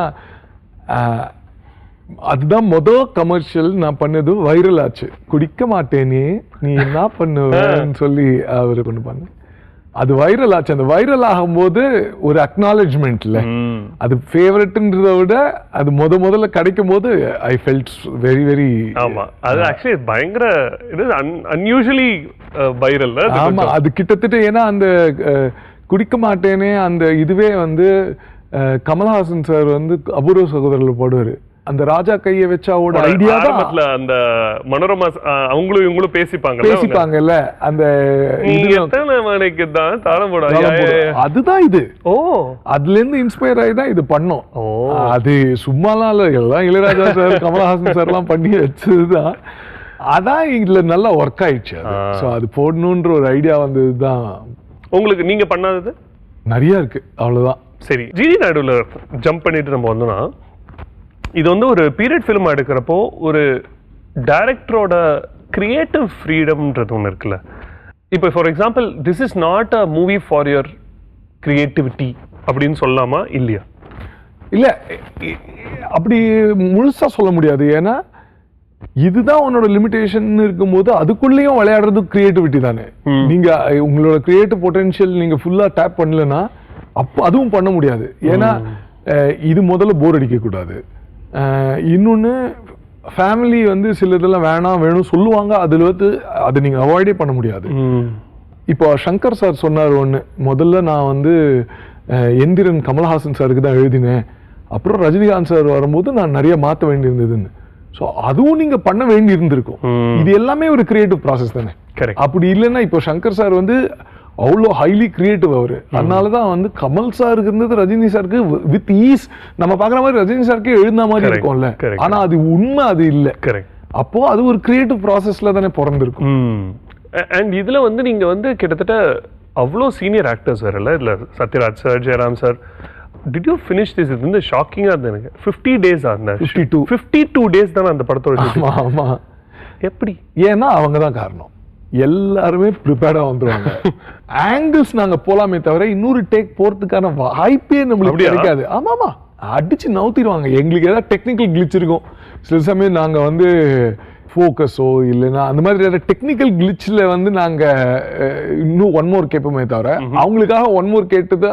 அதுதான் கமர்ஷியல் நான் பண்ணது வைரல் ஆச்சு. குடிக்க மாட்டேனே நீ என்ன பண்ணுவேன்னு சொல்லி அவரு கொண்டு பண்ண அது வைரல் ஆச்சு. அந்த வைரல் ஆகும்போது ஒரு அக்னாலஜ்மெண்ட்ல அது ஃபேவரட்ன்றத விட அது முதல்ல கிடைக்கும் போது ஐ ஃபெல்ட் வெரி வெரி. ஆமா, அது ஆக்சுவலி பயங்கர அன்யூஷுவலி வைரல். ஆமா, அது கிட்டத்தட்ட ஏன்னா அந்த குடிக்க மாட்டேனே அந்த இதுவே வந்து கமல்ஹாசன் சார் வந்து அபூர்வ சகோதரர்கள் போடுவாரு. அந்த ராஜா கைய வச்சாவோட ஐடியா தான் அந்த மனோரமா அவங்களும் இவங்களும் பேசிப்பாங்கல்ல அந்த அதுதான் இது. ஓ, அதுல இருந்து இன்ஸ்பயர் ஆகி தான் இது பண்ணோம். அது சும்மாலாம் இல்ல, எல்லாம் இளையராஜா சார் கமல்ஹாசன் சார் எல்லாம் பண்ணி வச்சதுதான். அதான் இதுல நல்லா ஒர்க் ஆயிடுச்சு. சோ அது போடணும்ன்ற ஒரு ஐடியா வந்ததுதான். உங்களுக்கு நீங்க பண்ணாதது நிறைய இருக்கு, அவ்வளவுதான். சரி, ஜிடி நாயுடுல ஜம்ப் பண்ணிட்டு நம்ம வந்தோம்னா, இது வந்து ஒரு பீரியட் ஃபிலிம் எடுக்கிறப்போ ஒரு டைரக்டரோட கிரியேட்டிவ் ஃப்ரீடம்ன்றது ஒன்று இருக்குல்ல. இப்போ for example this is not a movie for your creativity அப்படின்னு சொல்லாமா இல்லையா? இல்லை, அப்படி முழுசா சொல்ல முடியாது. ஏன்னா இதுதான் உன்னோட லிமிடேஷன் இருக்கும்போது அதுக்குள்ளேயும் விளையாடுறது கிரியேட்டிவிட்டி தானே. நீங்க உங்களோட கிரியேட்டிவ் பொட்டன்ஷியல் நீங்க ஃபுல்லா டேப் பண்ணலன்னா அப்போ அதுவும் பண்ண முடியாது. ஏன்னா இது முதல்ல போர் அடிக்க கூடாது. இன்னொன்று ஃபேமிலி வந்து சில இதெல்லாம் வேணும் சொல்லுவாங்க. அதில் வந்து அதை நீங்கள் அவாய்டே பண்ண முடியாது. இப்போ சங்கர் சார் சொன்னார் ஒன்று, முதல்ல நான் வந்து எந்திரன் கமல்ஹாசன் சாருக்கு தான் எழுதினேன், அப்புறம் ரஜினிகாந்த் சார் வரும்போது நான் நிறைய மாற்ற வேண்டியிருந்ததுன்னு. ஸோ அதுவும் நீங்கள் பண்ண வேண்டி இருந்திருக்கும். இது எல்லாமே ஒரு கிரியேட்டிவ் ப்ராசஸ் தானே. அப்படி இல்லைன்னா இப்போ சங்கர் சார் வந்து அவ்வளோ ஹைலி கிரியேட்டிவ் அவரு. அதனாலதான் வந்து கமல் சாருக்கு இருந்தது ரஜினி சாருக்கு வித் ஈஸ் நம்ம பாக்குற மாதிரி ரஜினி சாருக்கே எழுந்த மாதிரி இருக்கும்ல. ஆனா அது உண்மை, அது இல்லை. அப்போ அது ஒரு கிரியேட்டிவ் ப்ராசஸ்ல தானே பிறந்திருக்கும். அண்ட் இதுல வந்து நீங்க வந்து கிட்டத்தட்ட அவ்வளோ சீனியர் ஆக்டர்ஸ் வரல இதுல. Sathyaraj sir, Jayaram sir, did you finish this? இது வந்து ஷாக்கிங்கா இருந்தது எனக்கு. 50 days அந்த 52 days தானே அந்த படத்தோட. ஆமா, எப்படி? ஏன்னா அவங்க தான் காரணம். எல்லாருமே ப்ரிப்பேர்டா வந்துருவாங்க. ஆங்கிள்ஸ் நாங்க போலாமே தவிர இன்னொரு டேக் போறதுக்கான வாய்ப்பே நம்மளுக்கு கிடைக்காது. ஆமாமா, அடிச்சு நவுத்திடுவாங்க. எங்களுக்கு ஏதாவது டெக்னிக்கல் கிளிச் இருக்கும். சில சமயம் நாங்க வந்து ஃபோக்கஸோ இல்லைன்னா அந்த மாதிரி டெக்னிக்கல் கிளிச்சில் வந்து நாங்க இன்னும் ஒன் மோர் கேட்போமே தவிர அவங்களுக்காக ஒன் மோர் கேட்டது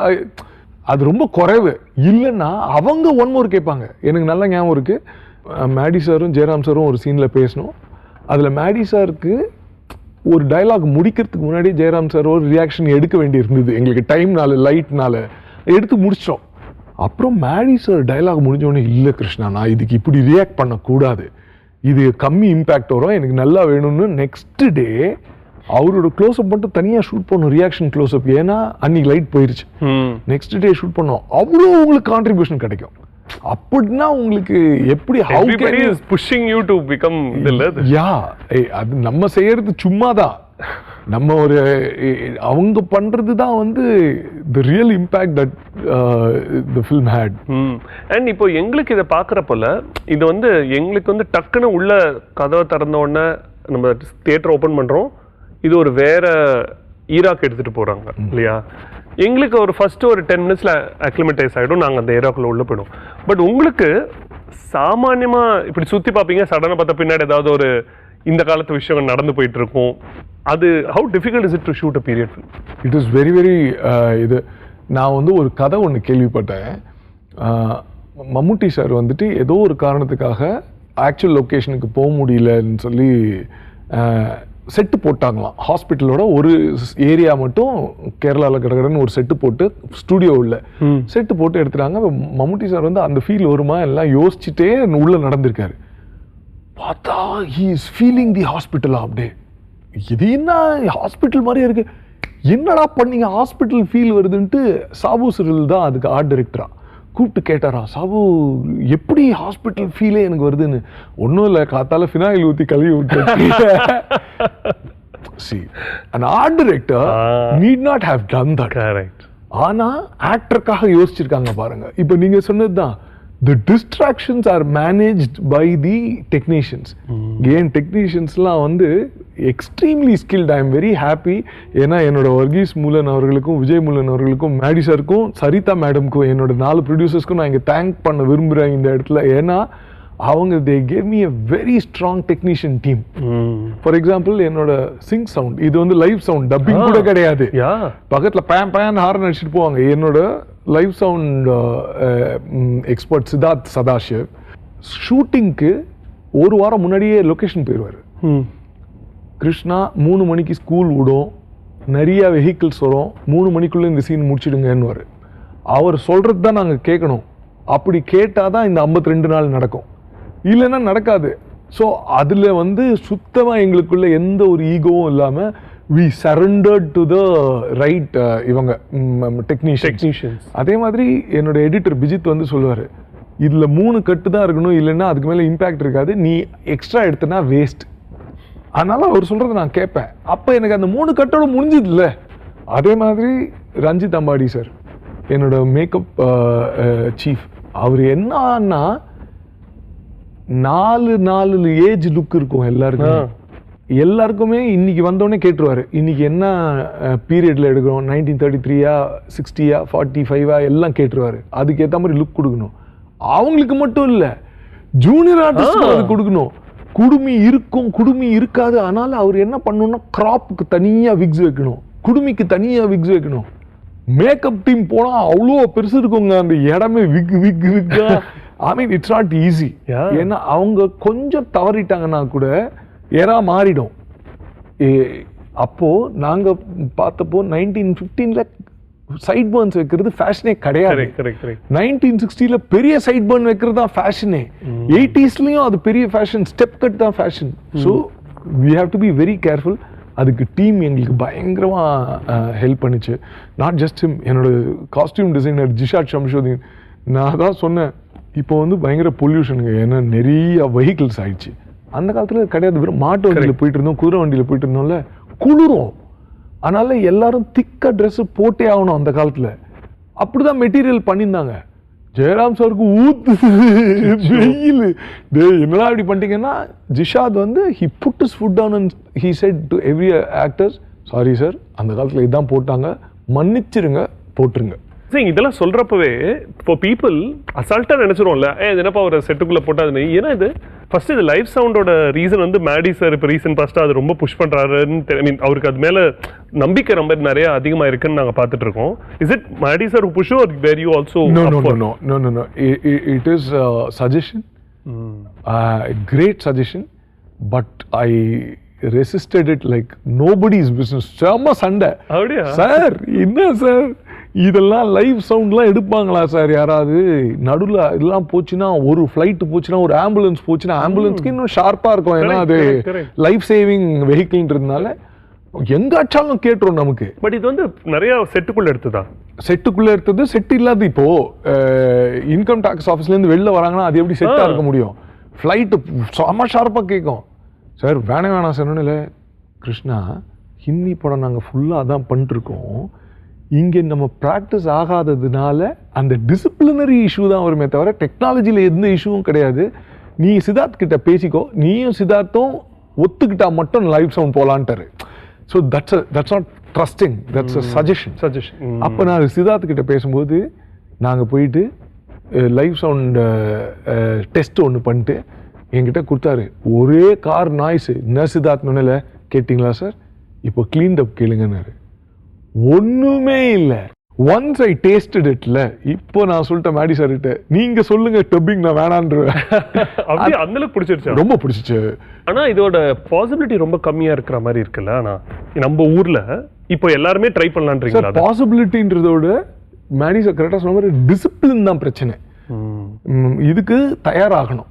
அது ரொம்ப குறைவு. இல்லைன்னா அவங்க ஒன் மோர் கேட்பாங்க. எனக்கு நல்ல ஞாபகம் இருக்கு, மேடி சாரும் ஜெயராம் சாரும் ஒரு சீன்ல பேசணும். அதுல மேடி சாருக்கு ஒரு டைலாக் முடிக்கிறதுக்கு முன்னாடி ஜெயராம் சார் ஒரு ரியாக்ஷன் எடுக்க வேண்டி இருந்தது. எங்களுக்கு டைம்னால லைட்னால எடுத்து முடிச்சிட்டோம். அப்புறம் மேடி சார் டைலாக் முடிஞ்சோடனே, இல்லை கிருஷ்ணா, நான் இதுக்கு இப்படி ரியாக்ட் பண்ணக்கூடாது, இது கம்மி இம்பேக்ட் வரும், எனக்கு நல்லா வேணும்னு நெக்ஸ்ட் டே அவரோட க்ளோஸ்அப் மட்டும் தனியாக ஷூட் பண்ணோம், ரியாக்ஷன் க்ளோஸ்அப். ஏன்னா அன்னைக்கு லைட் போயிருச்சு. நெக்ஸ்ட் டே ஷூட் பண்ணோம். அவ்வளோ உங்களுக்கு கான்ட்ரிபியூஷன் கிடைக்கும். அப்படின்னா உங்களுக்கு எப்படி புஷிங் யூ டு பிகம் யா அது நம்ம செய்யறது சும்மாதான். நம்ம ஒரு அவங்க பண்றது தான் வந்து the real impact that the film had. And இப்போ எங்களுக்கு இதை பார்க்குறப்போல இது வந்து எங்களுக்கு வந்து டக்குன்னு உள்ள கதவை திறந்த உடனே நம்ம தியேட்டர் ஓப்பன் பண்றோம், இது ஒரு வேற ஈராக்கு எடுத்துட்டு போறாங்க இல்லையா. எங்களுக்கு ஒரு ஃபர்ஸ்ட் ஒரு 10 minutes அக்ளிமேட்டைஸ் ஆகிடும், நாங்கள் அந்த ஏரியாக்குள்ள உள்ள போயிடும். பட் உங்களுக்கு சாமானியமா இப்படி சுற்றி பார்ப்பீங்க, சடனாக பார்த்தா பின்னாடி ஏதாவது ஒரு இந்த காலத்து விஷயம் நடந்து போயிட்டு இருக்கும். அது how difficult is it to shoot a period film? It is very very இது நான் வந்து ஒரு கதை ஒன்று கேள்விப்பட்டேன். மம்முட்டி சார் வந்துட்டு ஏதோ ஒரு காரணத்துக்காக ஆக்சுவல் லொக்கேஷனுக்கு போக முடியலன்னு சொல்லி செட்டு போட்டாங்களாம். ஹாஸ்பிட்டலோட ஒரு ஏரியா மட்டும் கேரளாவில் கிடக்கிறன்னு ஒரு செட்டு போட்டு ஸ்டுடியோவில் செட்டு போட்டு எடுத்துட்டாங்க. மம்முட்டி சார் வந்து அந்த ஃபீல் வருமா எல்லாம் யோசிச்சுட்டே உள்ள நடந்திருக்காரு. பார்த்தா he is feeling the hospital. அப்படியே இது என்ன ஹாஸ்பிட்டல் மாதிரியே இருக்கு, என்னடா பண்ணீங்க ஹாஸ்பிட்டல் ஃபீல் வருதுன்ட்டு சாபு சிறில் தான் அதுக்கு ஆர்ட் டைரக்டரா கூப்பிட்டு கேட்டாரா, சாபு எப்படி ஹாஸ்பிட்டல் ஃபீலே எனக்கு வருதுன்னு. ஒன்றும் இல்லை, காத்தால ஃபினாயில் ஊற்றி கழுவி விட்டு. See, an art director need not have done that. Correct. ஆனா ஆக்டருக்காக யோசிச்சிருக்காங்க பாருங்க. இப்போ நீங்க சொன்னதுதான் the distractions are managed by the technicians. Again, techniciansலாம் வந்து extremely skilled. I am very happy. ஏன்னா என்னோட வர்கீஸ் மூலன் அவர்களுக்கும் விஜய் மூலன் அவர்களுக்கும் மேடி சாருக்கும் சரிதா மேடம்க்கும் என்னோட 4 ப்ரொடியூசர்ஸ்க்கும் நான் இங்கே தேங்க் பண்ண விரும்புகிறேன் இந்த இடத்துல. ஏன்னா அவங்க they gave me a very strong technician team. For example, என்னோட சிங்க் சவுண்ட் இது வந்து லைவ் சவுண்ட், டப்பிங் கூட கிடையாது. பக்கத்துல பேன் பேன் ஹார்ன் அடிச்சுட்டு போவாங்க. என்னோட live sound expert Siddharth Sadashiv ஷூட்டிங்க்கு ஒரு வாரம் முன்னாடியே லொகேஷன் போயிடுவார். கிருஷ்ணா 3 மணிக்கு ஸ்கூல் விடும், நிறைய வெஹிக்கிள்ஸ் வரும், 3 மணிக்குள்ளே இந்த சீன் முடிச்சிடுங்கன்னு. அவர் சொல்றது தான் நாங்கள் கேட்கணும். அப்படி கேட்டாதான் இந்த 52 நாள் நடக்கும், இல்லைன்னா நடக்காது. ஸோ அதில் வந்து சுத்தமாக எங்களுக்குள்ள எந்த ஒரு ஈகோவும் இல்லாமல் we surrendered to the right இவங்க டெக்னீஷியன்ஸ். அதே மாதிரி என்னோட எடிட்டர் பிஜித் வந்து சொல்லுவார், இதில் 3 கட்டு தான் இருக்கணும், இல்லைன்னா அதுக்கு மேலே இம்பேக்ட் இருக்காது, நீ எக்ஸ்ட்ரா எடுத்தனா வேஸ்ட். அதனால அவர் சொல்கிறத நான் கேட்பேன். அப்போ எனக்கு அந்த 3 கட்டோட முடிஞ்சது இல்லை. அதே மாதிரி ரஞ்சித் அம்பாடி சார், என்னோட மேக்கப் சீஃப், அவர் என்னன்னா 4 ஏஜ் லுக் இருக்கும் எல்லாருக்குமே. இன்னைக்கு வந்தோடனே கேட்டுருவாரு, இன்னைக்கு என்ன பீரியட்ல எடுக்கிறோம், 1933 60 45 எல்லாம் கேட்டுருவாரு. அதுக்கு ஏற்ற மாதிரி லுக் கொடுக்கணும். அவங்களுக்கு மட்டும் இல்லை, ஜூனியர் ஆர்டிஸ்ட் அது கொடுக்கணும். குடுமி இருக்கும், குடுமி இருக்காது. அதனால அவர் என்ன பண்ணணும்னா கிராப்புக்கு தனியா விக்ஸ் வைக்கணும், குடுமிக்கு தனியா விக்ஸ் வைக்கணும். மேக்கப் டீம் போனா அவ்வளோ பெருசு இருக்குங்க அந்த இடமே, விக் விக் விக்கா. ஐ மீன் இட்ஸ் நாட் ஈஸி. ஏன்னா அவங்க கொஞ்சம் தவறிட்டாங்கன்னா கூட ஏறா மாறிடும். அப்போ நாங்க பார்த்தப்போ 1915ல சைட் பர்ன்ஸ் வைக்கிறது ஃபேஷனே கிடையாது. 1960ல பெரிய சைட் பர்ன் வைக்கிறது தான் ஃபேஷனே. 80ஸ்லயும் அது பெரிய ஃபேஷன், ஸ்டெப் கட் தான் fashion. So we have to be very careful. அதுக்கு டீம் எங்களுக்கு பயங்கரமாக ஹெல்ப் பண்ணிச்சு. நாட் ஜஸ்ட் ஹிம், என்னோட காஸ்டியூம் டிசைனர் ஜிஷாட் ஷம்ஷோதீன். நான் தான் சொன்னேன், இப்போ வந்து பயங்கர பொல்யூஷனுங்க, ஏன்னா நிறைய வெஹிக்கிள்ஸ் ஆயிடுச்சு. அந்த காலத்தில் கிடையாது, வெறும் மாட்டு வண்டியில் போயிட்டு இருந்தோம், குதிரை வண்டியில் போயிட்டு இருந்தோம்ல, குளிரும். அதனால எல்லாரும் திக்க ட்ரெஸ் போட்டே ஆகணும். அந்த காலத்தில் அப்படிதான் மெட்டீரியல் பண்ணியிருந்தாங்க. ஜெயராம் சாருக்கு ஊத்து வெயில், என்னடா இப்படி பண்ணிட்டீங்கன்னா, ஜிஷாத் வந்து he put his foot down and he said to every actors, sorry sir, அந்த காலத்தில் இதான் போட்டாங்க, மன்னிச்சிருங்க, போட்டுருங்க. இதெல்லாம் சொல்றப்பவே for people அசால்ட்டா நினைச்சிருவோம்ல, என்னப்பா ஒரு செட்டுக்குள்ள போட்டாது. ஏன்னா இது ஃபர்ஸ்ட் இது லைவ் சவுண்டோட ரீசன் வந்து மேடி சார் இப்போ ரீசன் ஃபர்ஸ்ட் அது ரொம்ப புஷ் பண்றாருன்னு மீன் அவருக்கு அது மேல நம்பிக்கை ரொம்ப நிறைய அதிகமா இருக்குன்னு நாங்க பார்த்துட்டு இருக்கோம். Is it Maddy sir push or where you also? No. It is suggestion, great suggestion, but I resisted it like nobody's business. செம்ம சண்டை. சார் என்ன சார் இதெல்லாம் லைவ் சவுண்ட்லாம் எடுப்பாங்களா சார் யாராவது? நடுவில் இதெல்லாம் போச்சுன்னா, ஒரு ஃப்ளைட் போச்சுன்னா, ஒரு ஆம்புலன்ஸ் போச்சுன்னா, ஆம்புலன்ஸ்க்கு இன்னும் ஷார்ப்பாக இருக்கும். ஏன்னா அது லைஃப் சேவிங் வெஹிக்கிள்ன்றதுனால எங்க அச்சாலும் கேட்டுரும் நமக்கு. பட் இது வந்து நிறைய செட்டுக்குள்ள எடுத்ததா? செட்டுக்குள்ள எடுத்தது, செட் இல்லாத. இப்போ இன்கம் டாக்ஸ் ஆஃபீஸ்லேருந்து வெளில வராங்கன்னா அது எப்படி செட்டாக இருக்க முடியும்? ஃப்ளைட்டு செம்ம ஷார்ப்பாக கேட்கும். சார் வேணாம் சார். இல்லை கிருஷ்ணா, ஹிந்தி படம் நாங்கள் ஃபுல்லாக அதான் பண்ணிட்டுருக்கோம். இங்கே நம்ம ப்ராக்டிஸ் ஆகாததுனால அந்த டிசிப்ளினரி இஷ்யூ தான் வருமே தவிர டெக்னாலஜியில் எந்த இஷ்யூவும் கிடையாது. நீ சித்தார்த் கிட்ட பேசிக்கோ, நீயும் சித்தார்த்தும் ஒத்துக்கிட்டா மட்டும் லைவ் சவுண்ட் போகலான்ட்டாரு. So that's not trusting, that's a suggestion. அப்போ நான் சித்தார்த் கிட்ட பேசும்போது நாங்கள் போயிட்டு லைவ் சவுண்ட் டெஸ்ட் ஒன்று பண்ணிட்டு என்கிட்ட கொடுத்தாரு. ஒரே கார் நாய்ஸு. என்ன சித்தார்த் முன்னில் கேட்டிங்களா சார், இப்போ க்ளீன் அப் கேளுங்கன்னாரு. ஒண்ணுமே இல்லை. ஒன்ஸ் ஐ டேஸ்டட் இட்ல. இப்போ நான் சொல்லிட்டேன் மேடி சார் கிட்ட, நீங்க சொல்லுங்க டப்பிங், நான் வேணான்றேன். அப்படியே அந்த அளவுக்கு பிடிச்சிருச்சு, ரொம்ப பிடிச்சிச்சு. ஆனா இதோட பாசிபிலிட்டி ரொம்ப கம்மியா இருக்கிற மாதிரி இருக்குல்ல. ஆனா நம்ம ஊர்ல இப்போ எல்லாருமே ட்ரை பண்ணலான்றீங்களா? பாசிபிலிட்டின்றதோட மேடி சார் கரெக்டா சொன்ன மாதிரி டிசிப்ளின் தான் பிரச்சனை. இதுக்கு தயாராகணும்.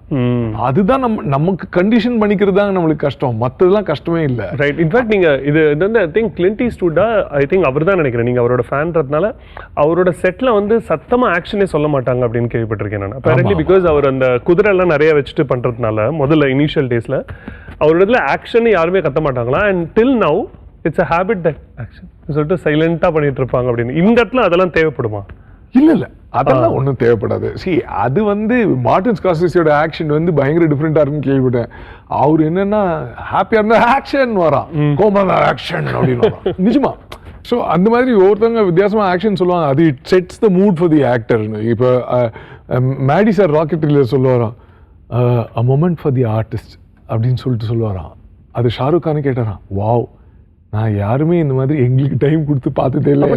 அதுதான் நமக்கு கண்டிஷன் பண்ணிக்கிறது தான் நம்மளுக்கு கஷ்டம். மற்றதெல்லாம் கஷ்டமே இல்லை. ரைட். இன்ஃபேக்ட் நீங்க இது வந்து ஐ திங்க் கிளின்ட் ஈஸ்ட்வுட்டா ஐ திங்க் அவர் தான் நினைக்கிறேன். நீங்க அவரோட ஃபேன்றதுனால அவரோட செட்ல வந்து சத்தமா ஆக்ஷனே சொல்ல மாட்டாங்க அப்படின்னு கேள்விப்பட்டிருக்கேன் நான். அப்பரண்ட்லி பிகாஸ் அவர் அந்த குதிரை எல்லாம் நிறைய வச்சுட்டு பண்றதுனால முதல்ல இனிஷியல் டேஸ்ல அவரோட இடத்துல ஆக்ஷன் யாருமே கத்த மாட்டாங்களா. And till now it's a habit that action சொல்லிட்டு சைலண்டா பண்ணிட்டு இருப்பாங்க அப்படின்னு. இந்த இடத்துல அதெல்லாம் தேவைப்படுமா? இல்ல அதெல்லாம் ஒன்றும் தேவைப்படாது. அது வந்து மார்டின் ஸ்கார்செஸியோட ஆக்ஷன் வந்து பயங்கர டிஃப்ரெண்டா இருக்குன்னு கேள்விப்பட்டேன். அவர் என்னன்னா ஹாப்பியா இருந்தா ஆக்ஷன் வரான், கோமா ஆக்ஷன் அப்படின்னு வரான். நிஜமா. ஸோ அந்த மாதிரி ஒவ்வொருத்தவங்க வித்தியாசமா ஆக்ஷன் சொல்லுவாங்க. அது it sets the mood for the ஆக்டர்னு. இப்போ மேடி சார் ராக்கெட்ரியில் சொல்லுவாராம், a moment for the artist அப்படின்னு சொல்லுவாராம். அது ஷாருக் கானு கேட்டாராம், வாவ், நான் யாருமே இந்த மாதிரி எங்களுக்கு டைம் கொடுத்து பார்த்ததே இல்லை.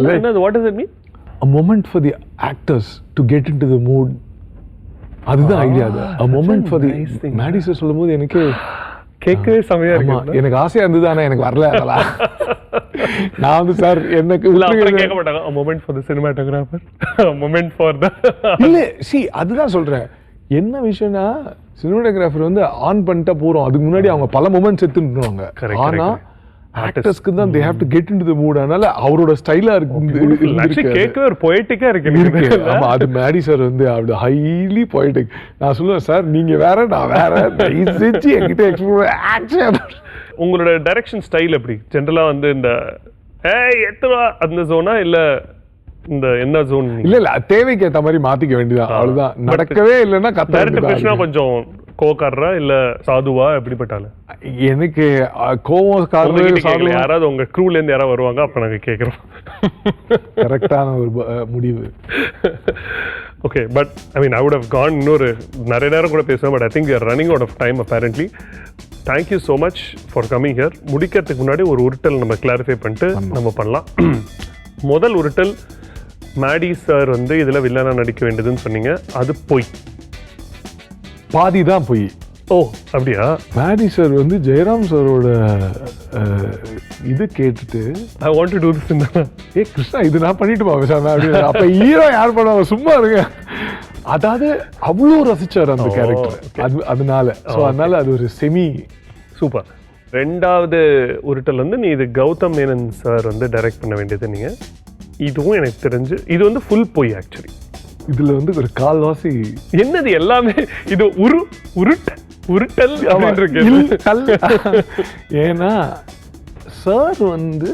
What does it mean? A moment for the actors to get into the mood. அதுதான் ஐடியா. அது a moment for the Maddy sir சொல்லும்போது எனக்கு கேட்கவே செமையா இருக்கு. எனக்கு ஆசையா இருந்தது, ஆனா எனக்கு வரல. அதெல்லாம் நான் வந்து சார் எனக்கு கேட்க மாட்டாங்க. a moment for the cinematographer, a moment for the இல்ல அதுதான் சொல்றேன். என்ன விஷயம்னா சினிமாட்டோகிராஃபர் வந்து ஆன் பண்ணிட்டா போறோம், அதுக்கு முன்னாடி அவங்க பல மொமெண்ட்ஸ் எடுத்துட்டுவாங்க. ஆனா ஆர்டிஸ்ட்க்கு தான் they have to get into the mood. அதனால அவரோட ஸ்டைலா இருக்கு. கேட்கவே ஒரு பொயட்டிக்கா இருக்கு. ஆமா, அது மேடி சார் வந்து அப்படி ஹைலி பொயட்டிக். நான் சொல்லுவேன், சார் நீங்க வேற, நான் வேற, என்கிட்ட எக்ஸ்ப்ளோர் ஆக்ஷன். உங்களோட டைரக்ஷன் ஸ்டைல் எப்படி ஜெனரலா வந்து இந்த எத்தனை அந்த ஜோனா இல்ல இந்த என்ன ஜோன்? இல்ல தேவைக்கு ஏத்த மாதிரி மாத்திக்க வேண்டியதான், அவ்வளவுதான். நடக்கவே இல்லைன்னா கத்த கொஞ்சம் கோவக்காரரா இல்ல சாதுவா எப்படிப்பட்டாலும்? எனக்கு கோவம் யாராவது உங்க க்ரூல இருந்து யாராவது வருவாங்க, அப்ப நாங்க கேக்குறோம். கரெக்டான ஒரு முடிவு. Okay, but I mean I would have gone இன்னொரு நிறைய நேரம் கூட பேசுவேன். But I think we are running out of time apparently. Thank you so much for coming here. முடிக்கிறதுக்கு முன்னாடி ஒரு உருட்டல் நம்ம கிளாரிஃபை பண்ணிட்டு நம்ம பண்ணலாம். முதல் உருட்டல், மேடி சார் வந்து இதுல வில்லனா நடிக்க வேண்டியதுன்னு சொன்னீங்க, அது பொய். பாதி தான் பொய். ஓ அப்படியா? மேடி சார் வந்து ஜெயராம் சாரோட இது கேட்டுட்டு I want to do this. ஏ கிருஷ்ணா, இது நான் பண்ணிட்டு போவேன் அப்படின்னு. அப்ப ஹீரோ யார் பண்ணுவாங்க, சும்மா இருங்க. அதாவது அவ்வளோ ரசிச்சார் அந்த கேரக்டர். அதனால அது ஒரு செமி சூப்பர். ரெண்டாவது உருட்டல் வந்து நீ இது கௌதம் மேனன் சார் வந்து டைரக்ட் பண்ண வேண்டியது நீங்க. இதுவும் எனக்கு தெரிஞ்சு இது வந்து ஃபுல் பொய். ஆக்சுவலி இதுல வந்து ஒரு கால்வாசி என்னது எல்லாமே இது உருட்டல். ஏன்னா சார் வந்து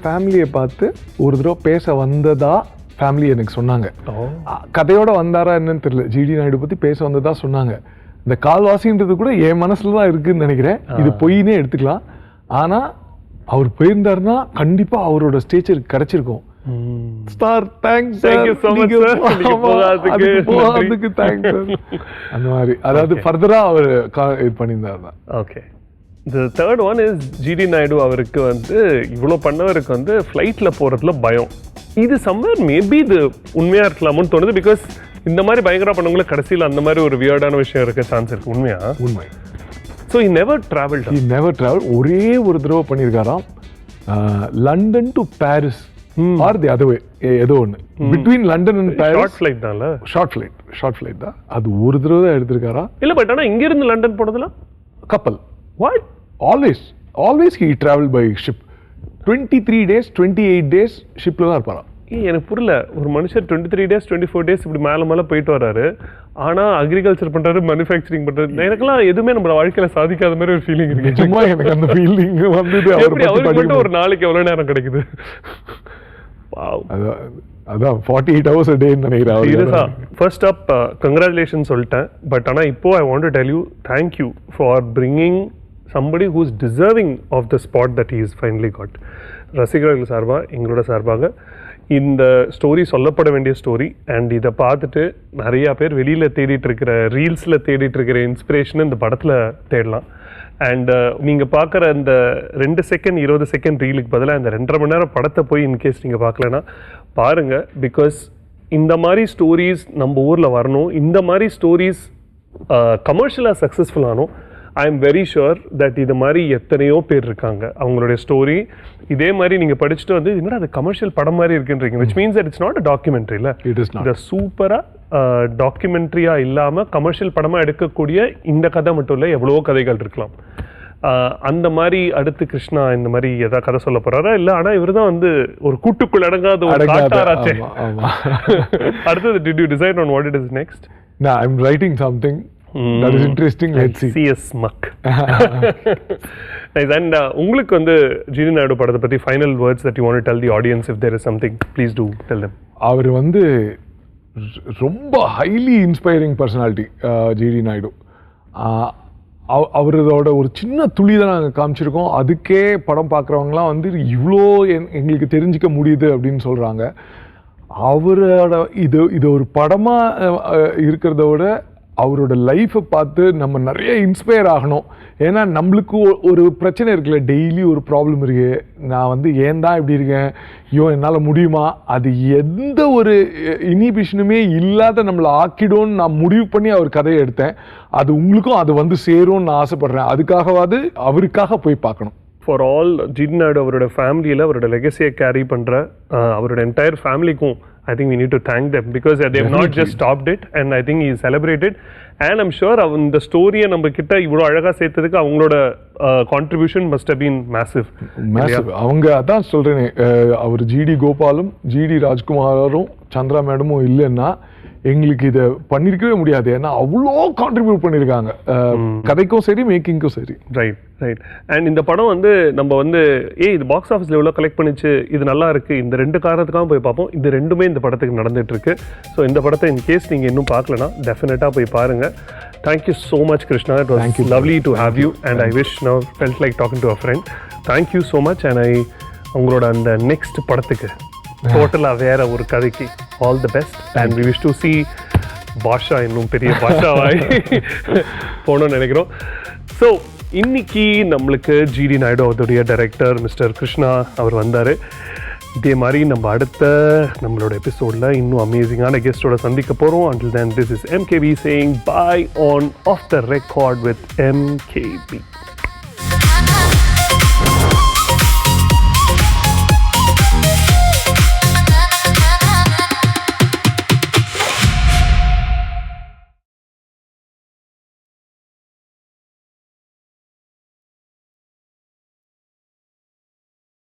ஃபேமிலியை பார்த்து ஒரு தடவை பேச வந்ததா ஃபேமிலி எனக்கு சொன்னாங்க. கதையோட வந்தாரா என்னன்னு தெரியல, ஜிடி நாயுடு பத்தி பேச வந்ததா சொன்னாங்க. இந்த கால்வாசின்றது கூட என் மனசுல தான் இருக்குன்னு நினைக்கிறேன். இது பொய்னே எடுத்துக்கலாம். ஆனா அவர் போயிருந்தாருன்னா கண்டிப்பா அவரோட ஸ்டேச்சர் கிடைச்சிருக்கும். ஸ்டார் தேங்க்ஸ் போகிறதுக்கு தேங்க்ஸ். அந்த மாதிரி அதாவது ஃபர்தரா அவர் இது பண்ணியிருந்தாரு. Okay, the third one is GD Naidu. அவருக்கு வந்து இவ்வளோ பண்ணவருக்கு வந்து ஃப்ளைட்ல போறதுல பயம். இது சம்வேர் மேபி இது உண்மையா இருக்கலாமோன்னு தோணுது. பிகாஸ் இந்த மாதிரி பயங்கர பண்ணவங்கள கடைசியில் அந்த மாதிரி ஒரு வியர்டான விஷயம் இருக்க சான்ஸ் இருக்கு. உண்மையா? உண்மை. So he never traveled. ஒரே ஒரு தடவை பண்ணியிருக்காராம், London to Paris or the other way, ஏதோ ஒன்று between London and Paris. Short flight தான்ல? ஷார்ட் ஃப்ளைட் தான். அது ஒரு தடவை தான் எடுத்திருக்காரா? இல்ல, பட் ஆனா இங்க இருந்து லண்டன் போனதுல கப்பல். What? Always he traveled by ship. 23 days 28 days ஷிப்ல தான் இருப்பாரா? எனக்கு புரியல. ஒரு மனுஷர் 23 days 24 days இப்படி மேல போயிட்டு வராரு. ஆனா அக்ரிகல்ச்சர் பண்றாரு, மேனுஃபேக்சரிங் பண்றாரு. எனக்கெல்லாம் எதுவுமே நம்ம வாழ்க்கையில சாதிக்காத மாதிரி ஒரு ஃபீலிங் இருக்கு. நிஜமா எனக்கு அந்த ஃபீலிங் வந்தது. அவருக்கு மட்டும் ஒரு நாளைக்கு எவ்வளவு நேரம் கிடைக்குது? அதான் 48 hours a day நினைக்கிறேன். சீரியஸா ஃபர்ஸ்ட் அப் கங்க்ராச்சுலேஷன் சொல்லிட்டேன். பட் ஆனா இப்போ ஐ want to tell you thank you for bringing somebody who is deserving of the spot that he has finally got. ரசிகர்கள் சார்பாக, எங்களோட சார்பாக இந்த ஸ்டோரி சொல்லப்பட வேண்டிய ஸ்டோரி. அண்ட் இதை பார்த்துட்டு நிறையா பேர் வெளியில் தேடிட்டு இருக்கிற, ரீல்ஸில் தேடிட்டு இருக்கிற இன்ஸ்பிரேஷன் இந்த படத்தில் தேடலாம். அண்ட் நீங்கள் பார்க்குற இந்த 2 செகண்ட் 20 செகண்ட் ரீலுக்கு பதிலாக இந்த 2.5 மணி நேரம் படத்தை போய் இன்கேஸ் நீங்கள் பார்க்கலன்னா பாருங்கள். பிகாஸ் இந்த மாதிரி ஸ்டோரிஸ் நம்ம ஊரில் வரணும். இந்த மாதிரி ஸ்டோரிஸ் கமர்ஷியலாக சக்ஸஸ்ஃபுல் ஆனோம். I am very sure that இது மாதிரி எத்தனையோ பேர் இருக்காங்க. அவங்களுடைய ஸ்டோரி இதே மாதிரி நீங்கள் படிச்சுட்டு வந்து என்னடா அது கமர்ஷியல் படம் மாதிரி இருக்குன்றீங்க. Which means that it's not a documentary. இல்லை, இது சூப்பராக டாக்குமெண்ட்ரியாக இல்லாமல் கமர்ஷியல் படமாக எடுக்கக்கூடிய இந்த கதை மட்டும் இல்லை, எவ்வளவோ கதைகள் இருக்கலாம். அந்த மாதிரி அடுத்து கிருஷ்ணா இந்த மாதிரி ஏதாவது கதை சொல்ல போறாரா? இல்லை, ஆனால் இவர் தான் வந்து ஒரு கூட்டுக்குள் அடங்காத ஒரு காட்டாராச்சே. அடுத்தது, did you decide on what it is next? No, I'm writing something. That is interesting. Let's see. CS Muck. Nice. And உங்களுக்கு வந்து ஜிடி நாயுடு படத்தை பத்தி final words that you want to tell the audience, if there is something, please do tell them. அவர் வந்து ரொம்ப highly inspiring personality GD Naidu. அவரோட ஒரு சின்ன துளி தான் நாங்கள் காமிச்சிருக்கோம். அதுக்கே படம் பார்க்குறவங்களாம் வந்து இவ்வளோ எங்களுக்கு தெரிஞ்சிக்க முடியுது அப்படின்னு சொல்கிறாங்க. அவரோட இது ஒரு படமாக இருக்கிறத விட அவரோட லைஃப்பை பார்த்து நம்ம நிறைய இன்ஸ்பயர் ஆகணும். ஏன்னா நம்மளுக்கு ஒரு பிரச்சனை இருக்குல்ல, டெய்லி ஒரு ப்ராப்ளம் இருக்கு. நான் வந்து ஏன் தான் இப்படி இருக்கேன், ஐயோ என்னால் முடியுமா, அது எந்த ஒரு இனிபிஷனுமே இல்லாத நம்மளை ஆக்கிடும்னு நான் முடிவு பண்ணி அவர் கதையை எடுத்தேன். அது உங்களுக்கும் அது வந்து சேரும்னு நான் ஆசைப்படுறேன். அதுக்காகவாது அவருக்காக போய் பார்க்கணும். ஃபார் ஆல் ஜிடி நாயுடு அவரோட ஃபேமிலியில் அவரோட லெகசியை கேரி பண்ணுற அவரோட என்டையர் ஃபேமிலிக்கும் I think we need to thank them because they have not just stopped it, and I think he celebrated, and I'm sure the story நம்ம கிட்ட இவ்வளோ அழகா சேர்த்ததுக்கு அவங்களோட contribution must have been massive. அவங்க அதான் சொல்றேனே, அவர் ஜிடி கோபாலும் ஜிடி ராஜ்குமாரும் சந்திரா மேடமும் இல்லைன்னா எங்களுக்கு இதை பண்ணிருக்கவே முடியாது. ஏன்னா அவ்வளோ கான்ட்ரிபியூட் பண்ணியிருக்காங்க, கதைக்கும் சரி மேக்கிங்க்கும் சரி. Right right. அண்ட் இந்த படம் வந்து நம்ம வந்து இது பாக்ஸ் ஆஃபீஸ் லெவலில் கலெக்ட் பண்ணிச்சு, இது நல்லா இருக்கு, இந்த 2 காரணத்துக்காக போய் பார்ப்போம். இது 2மே இந்த படத்துக்கு நடந்துட்டு இருக்கு. ஸோ இந்த படத்தை இன் கேஸ் நீங்கள் இன்னும் பார்க்கலனா டெஃபினட்டாக போய் பாருங்க. Thank you so much Krishna. It was lovely to have you and I wish now felt like talking to a friend. Thank you so much. And உங்களோட அந்த நெக்ஸ்ட் படத்துக்கு டோட்டலா வேற ஒரு கதைக்கு all the best. And we wish to see Baasha இன்னும் பெரிய பாஷாவாய் போகணும்னு நினைக்கிறோம். ஸோ இன்னைக்கு நம்மளுக்கு ஜிடி நாயுடு அவருடைய டைரக்டர் மிஸ்டர் கிருஷ்ணா அவர் வந்தார். இதே மாதிரி நம்ம அடுத்த நம்மளோட எபிசோடில் இன்னும் அமேசிங்கான கெஸ்டோட சந்திக்க போகிறோம். Until then, this is MKB saying bye on Off the Record with MKB.